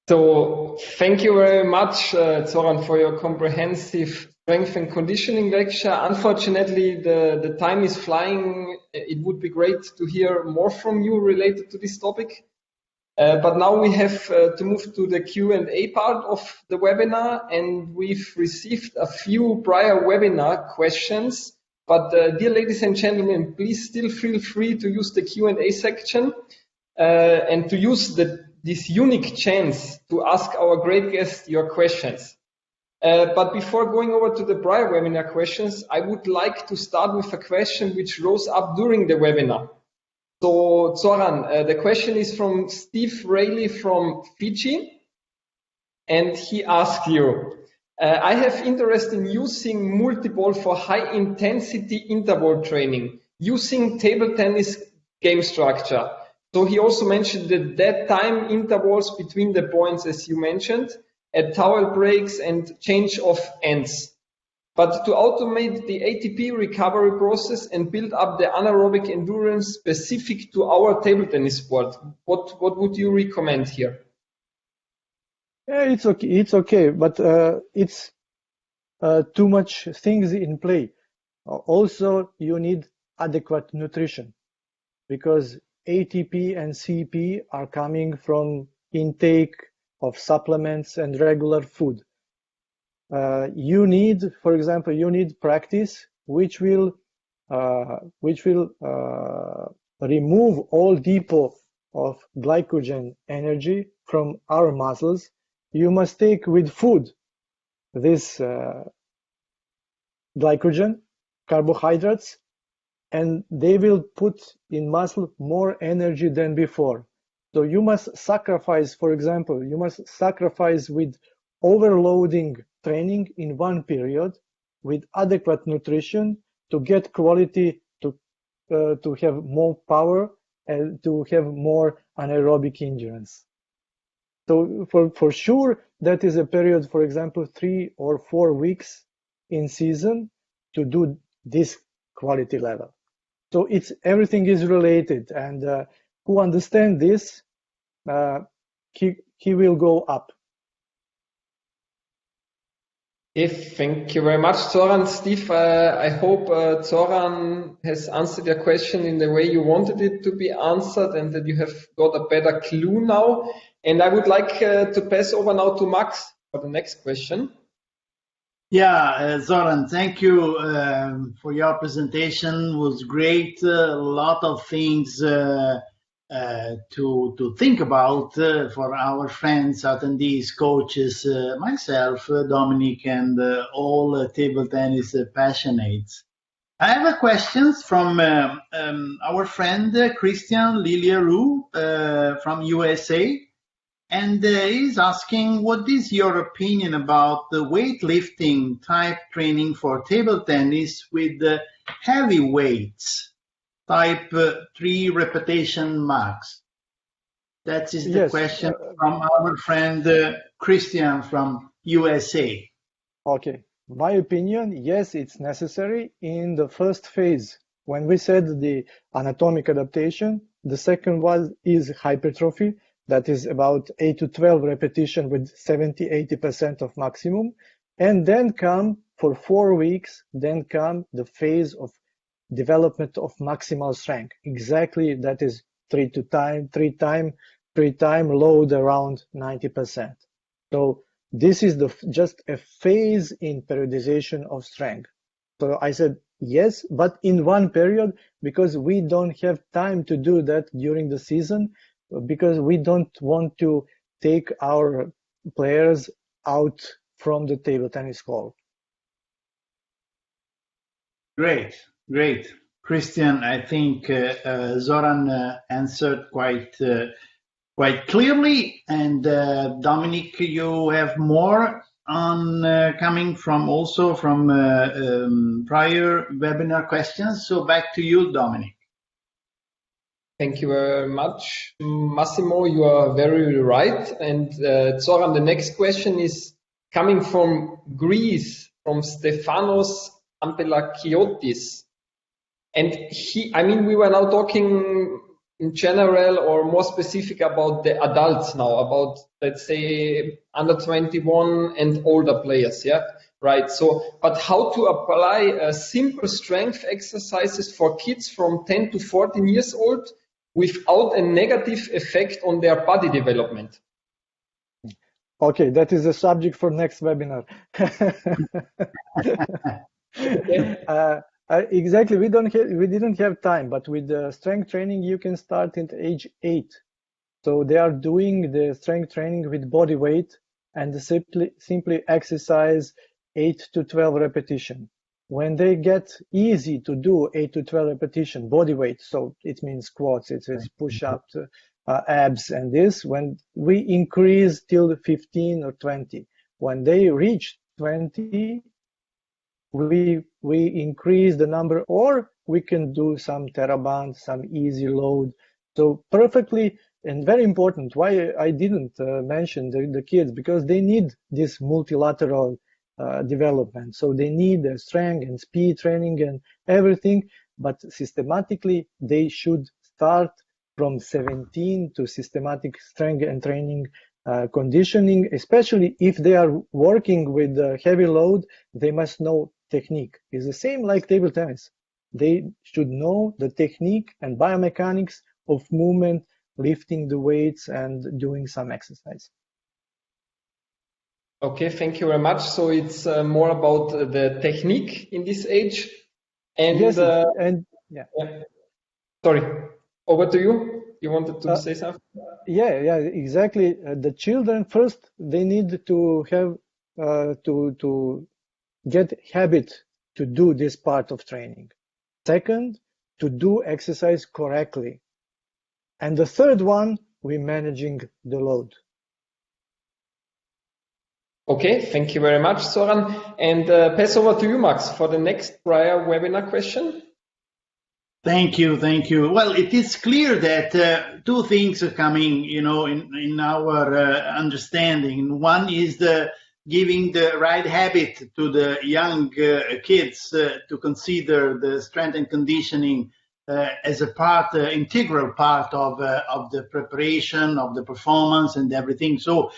So thank you very much, Zoran, for your comprehensive strength and conditioning lecture. Unfortunately, the time is flying. It would be great to hear more from you related to this topic. But now we have to move to the Q&A part of the webinar, and we've received a few prior webinar questions. But dear ladies and gentlemen, please still feel free to use the Q&A section and to use this unique chance to ask our great guest your questions. But before going over to the prior webinar questions, I would like to start with a question which rose up during the webinar. So, Zoran, the question is from Steve Rayleigh from Fiji, and he asked you, I have interest in using multi-ball for high-intensity interval training, using table tennis game structure. So he also mentioned the dead time intervals between the points, as you mentioned, at towel breaks and change of ends. But to automate the ATP recovery process and build up the anaerobic endurance specific to our table tennis sport, what would you recommend here? Yeah, it's okay. It's okay, but it's too much things in play. Also, you need adequate nutrition because ATP and CP are coming from intake of supplements and regular food. You need, for example, you need practice which will remove all depot of glycogen energy from our muscles. You must take with food this glycogen, carbohydrates, and they will put in muscle more energy than before. So you must sacrifice, for example, you must sacrifice with overloading training in one period with adequate nutrition to get quality, to have more power and to have more anaerobic endurance. So for sure, that is a period, for example, 3 or 4 weeks in season to do this quality level. So everything is related, and who understand this, he will go up. Thank you very much, Zoran. Steve, I hope Zoran has answered your question in the way you wanted it to be answered and that you have got a better clue now. And I would like to pass over now to Max for the next question. Yeah, Zoran, thank you for your presentation. It was great. A lot of things to think about for our friends, attendees, coaches, myself, Dominic, and all table tennis passionates. I have a question from our friend Christian Liliarou from USA, and he's asking, what is your opinion about the weightlifting type training for table tennis with heavy weights? Type 3 repetition max. That is the question from our friend Christian from USA. Okay, my opinion, yes, it's necessary in the first phase. When we said the anatomic adaptation, the second one is hypertrophy. That is about 8 to 12 repetition with 70-80% of maximum. And then come for 4 weeks, then come the phase of development of maximal strength. Exactly, that is three time load around 90%. So this is just a phase in periodization of strength. So I said yes, but in one period, because we don't have time to do that during the season, because we don't want to take our players out from the table tennis hall. Great. Christian, I think Zoran answered quite clearly, and Dominic, you have more on coming from also from prior webinar questions. So back to you, Dominic. Thank you very much, Massimo. You are very right. And Zoran, the next question is coming from Greece, from Stefanos Ampelakiotis. And we were now talking in general or more specific about the adults now, about, let's say, under 21 and older players, yeah? Right. So, but how to apply simple strength exercises for kids from 10 to 14 years old without a negative effect on their body development? Okay, that is a subject for next webinar. Exactly, we didn't have time, but with the strength training, you can start at age 8. So they are doing the strength training with body weight and simply exercise 8 to 12 repetition. When they get easy to do 8 to 12 repetition body weight, so it means squats, it is push-ups, abs, and this, when we increase till 15 or 20. When they reach 20, we increase the number, or we can do some TheraBand, some easy load. So perfectly, and very important, why I didn't mention the kids, because they need this multilateral development. So they need strength and speed training and everything, but systematically they should start from 17 to systematic strength and training conditioning, especially if they are working with heavy load. They must know technique. It's the same like table tennis. They should know the technique and biomechanics of movement, lifting the weights and doing some exercise. Okay, thank you very much. So it's more about the technique in this age. And yes, yeah. Sorry, over to you. You wanted to say something? Yeah, exactly. The children first, they need to have to get habit to do this part of training. Second, to do exercise correctly. And the third one, we're managing the load. Okay, thank you very much, Zoran. And pass over to you, Max, for the next prior webinar question. Thank you, thank you. Well, it is clear that two things are coming, in our understanding. One is the giving the right habit to the young kids to consider the strength and conditioning as a part, integral part of the preparation of the performance and everything. So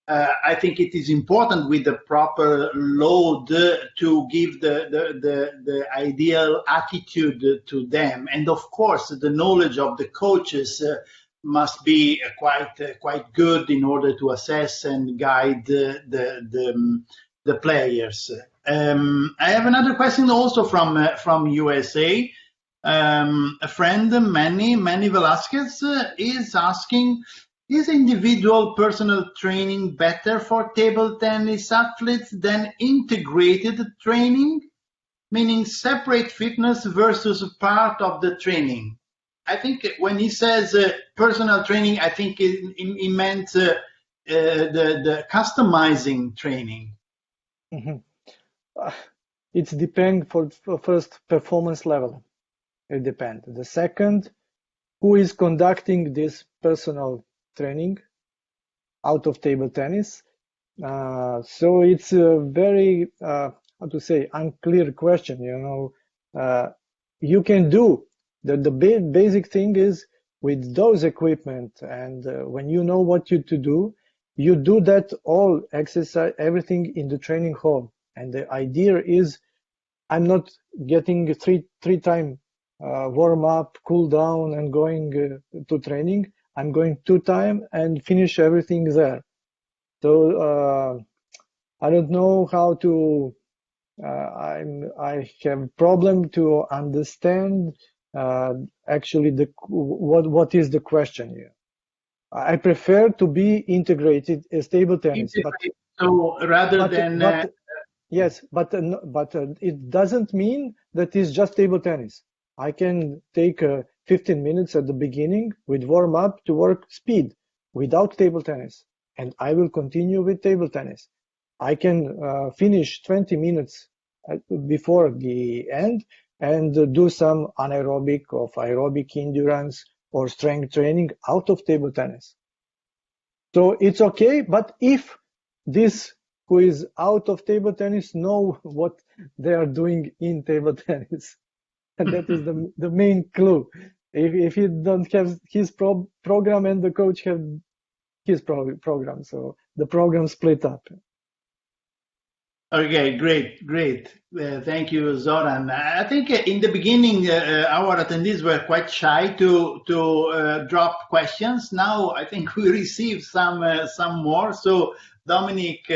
I think it is important with the proper load to give the ideal attitude to them. And of course, the knowledge of the coaches must be quite good in order to assess and guide the players. I have another question also from USA. A friend, Manny Velasquez, is asking, is individual personal training better for table tennis athletes than integrated training, meaning separate fitness versus part of the training? I think when he says personal training, I think he meant the customizing training. It depends for first performance level. It depends. The second, who is conducting this personal training out of table tennis. So it's a very, how to say, unclear question. You can do the basic thing is with those equipment, and when you know what to do, you do that all exercise, everything in the training hall. And the idea is, I'm not getting three time warm up, cool down, and going to training. I'm going 2 times and finish everything there. So I don't know how to. I have problem to understand actually what is the question here. I prefer to be integrated as table tennis, but so rather than yes, but it doesn't mean that it's just table tennis. I can take 15 minutes at the beginning with warm up to work speed without table tennis, and I will continue with table tennis. I can finish 20 minutes before the end and do some anaerobic or aerobic endurance or strength training out of table tennis. So it's okay, but if this who is out of table tennis know what they are doing in table tennis. And that is the main clue. If he don't have his program and the coach have his program, so the program split up. Okay, great. Thank you, Zoran. I think in the beginning, our attendees were quite shy to drop questions. Now I think we received some more. So Dominic,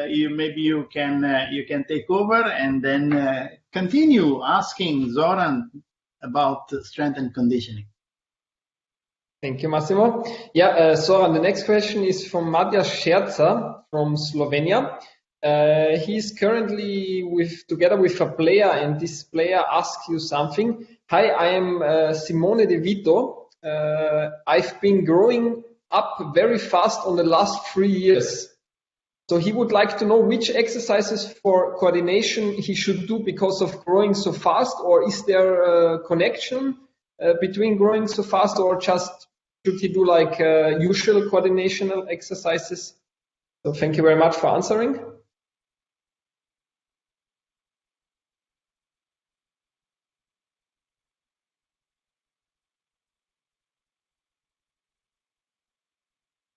you can take over and then continue asking Zoran about strength and conditioning. Thank you, Massimo. Yeah, Zoran, the next question is from Madja Scherza from Slovenia. He's currently together with a player, and this player asks you something. Hi, I am Simone De Vito. I've been growing up very fast on the last 3 years. So he would like to know which exercises for coordination he should do because of growing so fast, or is there a connection between growing so fast, or just should he do like usual coordinational exercises? So thank you very much for answering.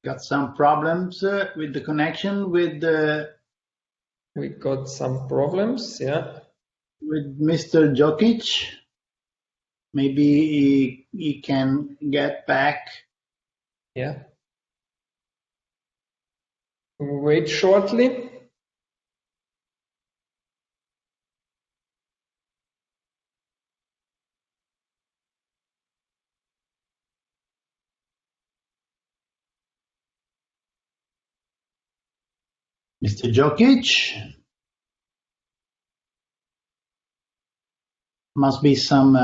Got some problems with the connection with the. We got some problems, yeah. With Mr. Djokic. Maybe he can get back. Yeah. Wait shortly. Mr. Djokic. Must be some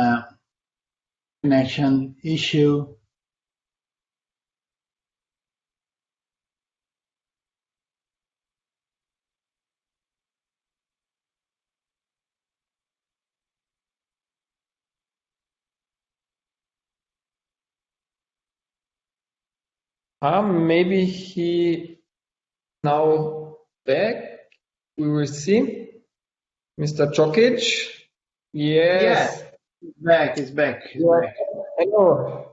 connection issue. Maybe he now back. We will see. Mr. Djokic. Yes. He's back. Hello.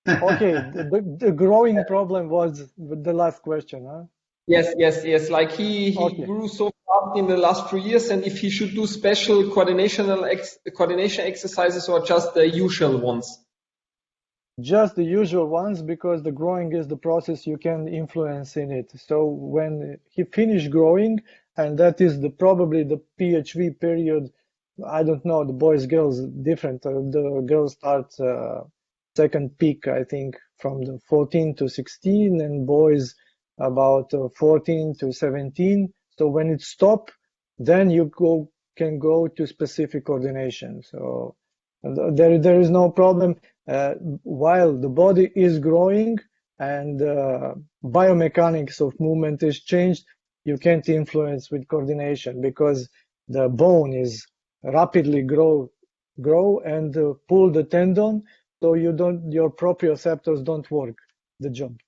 Okay, the growing problem was the last question, huh? Yes. Like he Okay. grew so fast in the last 3 years, and if he should do special coordination exercises or just the usual ones? Just the usual ones, because the growing is the process you can influence in it. So when he finished growing, and that is probably the PHV period, I don't know, the boys, girls, different. The girls start second peak, I think, from the 14 to 16, and boys about 14 to 17. So when it stops, then you can go to specific coordination. So there is no problem. While the body is growing and biomechanics of movement is changed, you can't influence with coordination because the bone is rapidly grow and pull the tendon, so your proprioceptors don't work the job.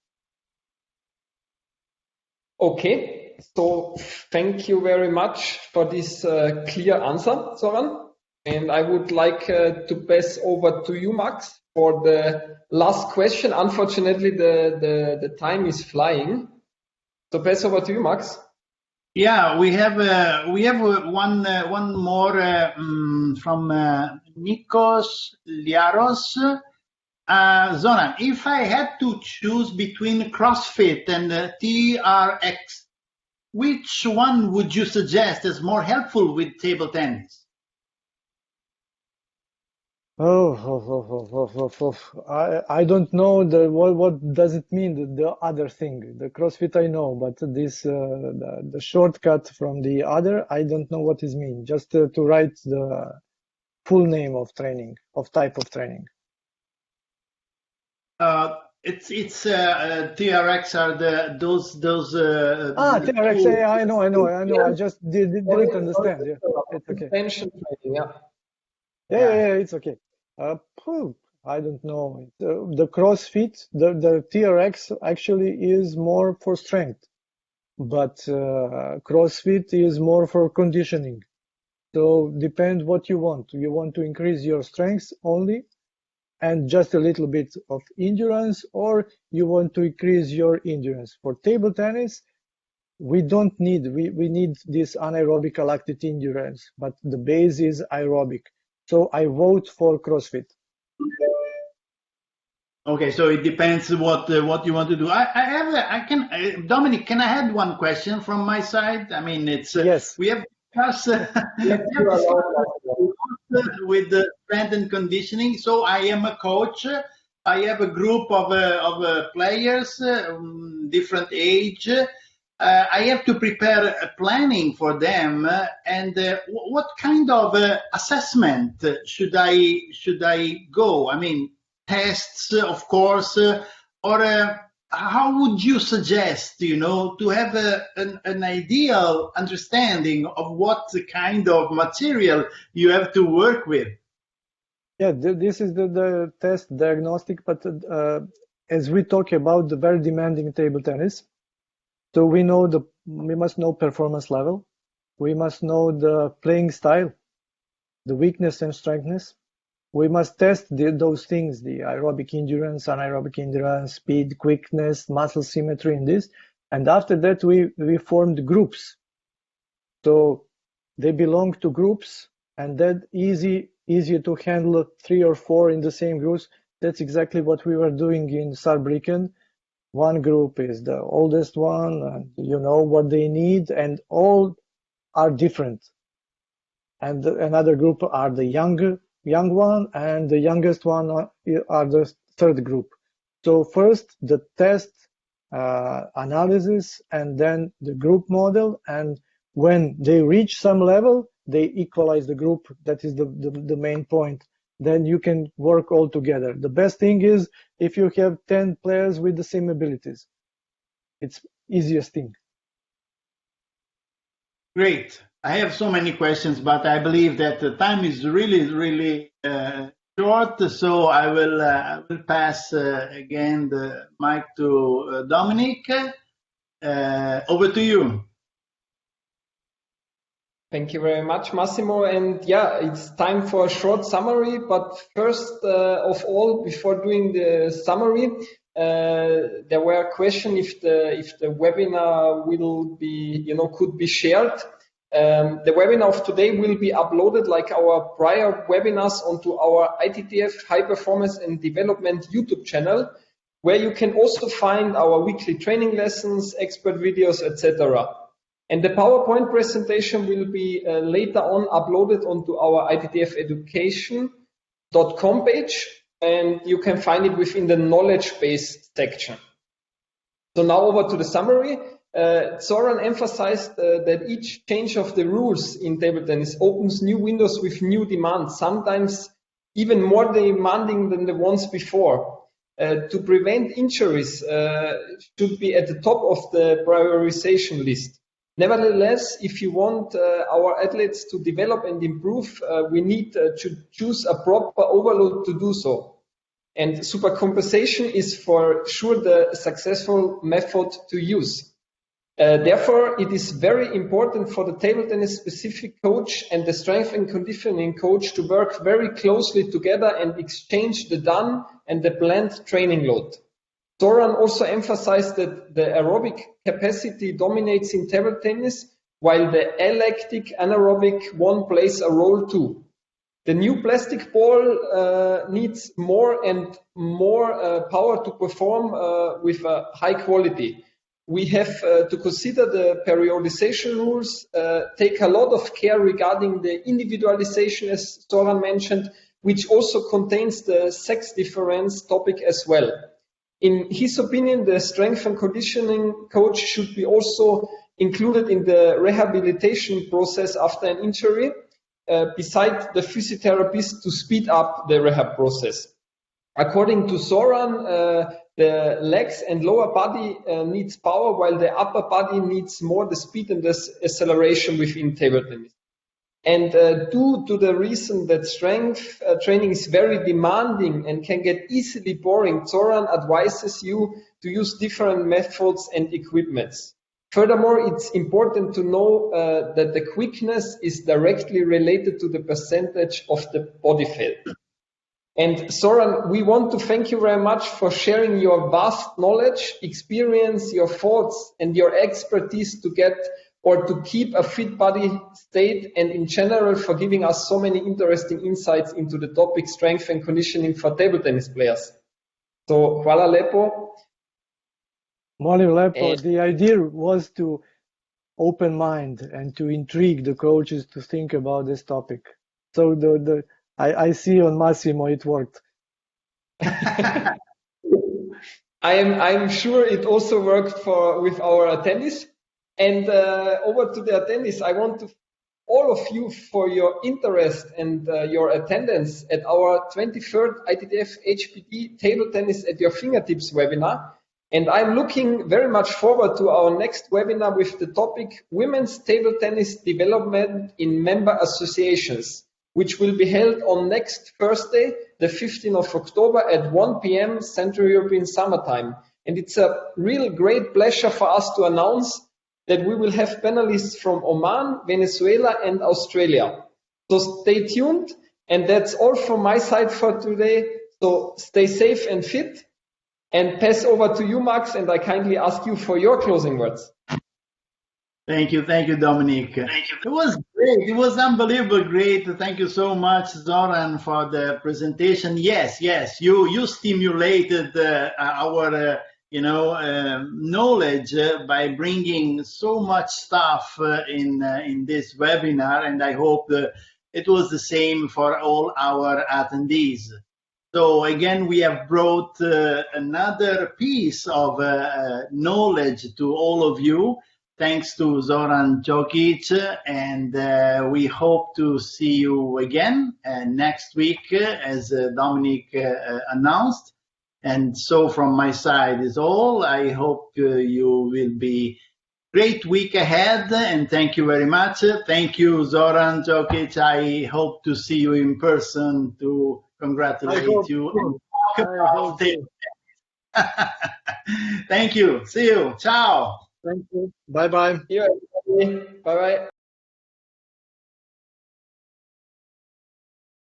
Okay, so thank you very much for this clear answer, Zoran. And I would like to pass over to you, Max, for the last question. Unfortunately, the time is flying. So pass over to you, Max. Yeah, we have one more from Nikos Liaros. Zoran, if I had to choose between CrossFit and TRX, which one would you suggest as more helpful with table tennis? I don't know what does it mean, the other thing. The CrossFit I know, but this the shortcut from the other, I don't know what it means. Just to write the full name of training, of type of training. It's TRX are those TRX. Yeah, I know. I just didn't understand. Yeah, it's okay. Tension training, Yeah, it's okay. I don't know. The CrossFit, the TRX actually is more for strength, but CrossFit is more for conditioning. So depend what you want. You want to increase your strength only and just a little bit of endurance, or you want to increase your endurance. For table tennis, we need this anaerobic lactate endurance, but the base is aerobic. So I vote for CrossFit. Okay, so it depends what you want to do. Dominic, can I add one question from my side? I mean, it's yes. We have discussed with the strength and conditioning. So I am a coach. I have a group of players, different age. I have to prepare a planning for them. And what kind of assessment should I go? I mean, tests, of course, or how would you suggest, to have an ideal understanding of what kind of material you have to work with? Yeah, this is the test diagnostic, but as we talk about the very demanding table tennis, so we must know performance level, we must know the playing style, the weakness and strengthness. We must test those things, the aerobic endurance, anaerobic endurance, speed, quickness, muscle symmetry in this. And after that, we formed groups. So they belong to groups, and that easier to handle 3 or 4 in the same groups. That's exactly what we were doing in Saarbrücken. One group is the oldest one, and you know what they need, and all are different. And another group are the young one, and the youngest one are the third group. So first the test analysis, and then the group model, and when they reach some level, they equalize the group. That is the main point. Then you can work all together. The best thing is if you have 10 players with the same abilities. It's easiest thing. Great. I have so many questions, but I believe that the time is really short, so I will pass again the mic to Dominic. Over to you. Thank you very much, Massimo. And yeah, it's time for a short summary. But first of all, before doing the summary, there were questions if the webinar will be, could be shared. The webinar of today will be uploaded like our prior webinars onto our ITTF High Performance and Development YouTube channel, where you can also find our weekly training lessons, expert videos, etc. And the PowerPoint presentation will be later on uploaded onto our ITTFeducation.com page, and you can find it within the knowledge base section. So now over to the summary. Zoran emphasized that each change of the rules in table tennis opens new windows with new demands, sometimes even more demanding than the ones before. To prevent injuries should be at the top of the prioritization list. Nevertheless, if you want our athletes to develop and improve, we need to choose a proper overload to do so. And supercompensation is for sure the successful method to use. Therefore, it is very important for the table tennis specific coach and the strength and conditioning coach to work very closely together and exchange the done and the planned training load. Zoran also emphasized that the aerobic capacity dominates in table tennis, while the electric anaerobic one plays a role too. The new plastic ball needs more and more power to perform with a high quality. We have to consider the periodization rules, take a lot of care regarding the individualization, as Zoran mentioned, which also contains the sex difference topic as well. In his opinion, the strength and conditioning coach should be also included in the rehabilitation process after an injury, beside the physiotherapist to speed up the rehab process. According to Zoran, the legs and lower body needs power, while the upper body needs more the speed and the acceleration within table tennis. And due to the reason that strength training is very demanding and can get easily boring, Zoran advises you to use different methods and equipments. Furthermore, it's important to know that the quickness is directly related to the percentage of the body fat. And Zoran, we want to thank you very much for sharing your vast knowledge, experience, your thoughts, and your expertise to get or to keep a fit body state, and in general for giving us so many interesting insights into the topic strength and conditioning for table tennis players. So, hvala lepo. Molim lepo. The idea was to open mind and to intrigue the coaches to think about this topic. So I see on Massimo it worked. I'm sure it also worked with our attendees. And over to the attendees, I want to all of you for your interest and your attendance at our 23rd ITTF HPD Table Tennis at Your Fingertips webinar. And I'm looking very much forward to our next webinar with the topic Women's Table Tennis Development in Member Associations, which will be held on next Thursday, the 15th of October at 1 p.m. Central European Summertime. And it's a real great pleasure for us to announce that we will have panelists from Oman, Venezuela, and Australia. So stay tuned. And that's all from my side for today. So stay safe and fit. And pass over to you, Max, and I kindly ask you for your closing words. Thank you, Dominic. Thank you. It was great. It was unbelievably great. Thank you so much, Zoran, for the presentation. Yes, you stimulated our knowledge by bringing so much stuff in this webinar, and I hope that it was the same for all our attendees. So again, we have brought another piece of knowledge to all of you, thanks to Zoran Djokic, and we hope to see you again next week, as Dominic announced. And so from my side is all. I hope you will be great week ahead, and thank you very much. Thank you, Zoran Djokic. I hope to see you in person to congratulate you. And talk I about hope it. so. Thank you. See you. Ciao. Thank you. Bye-bye. See you, everybody. Bye-bye.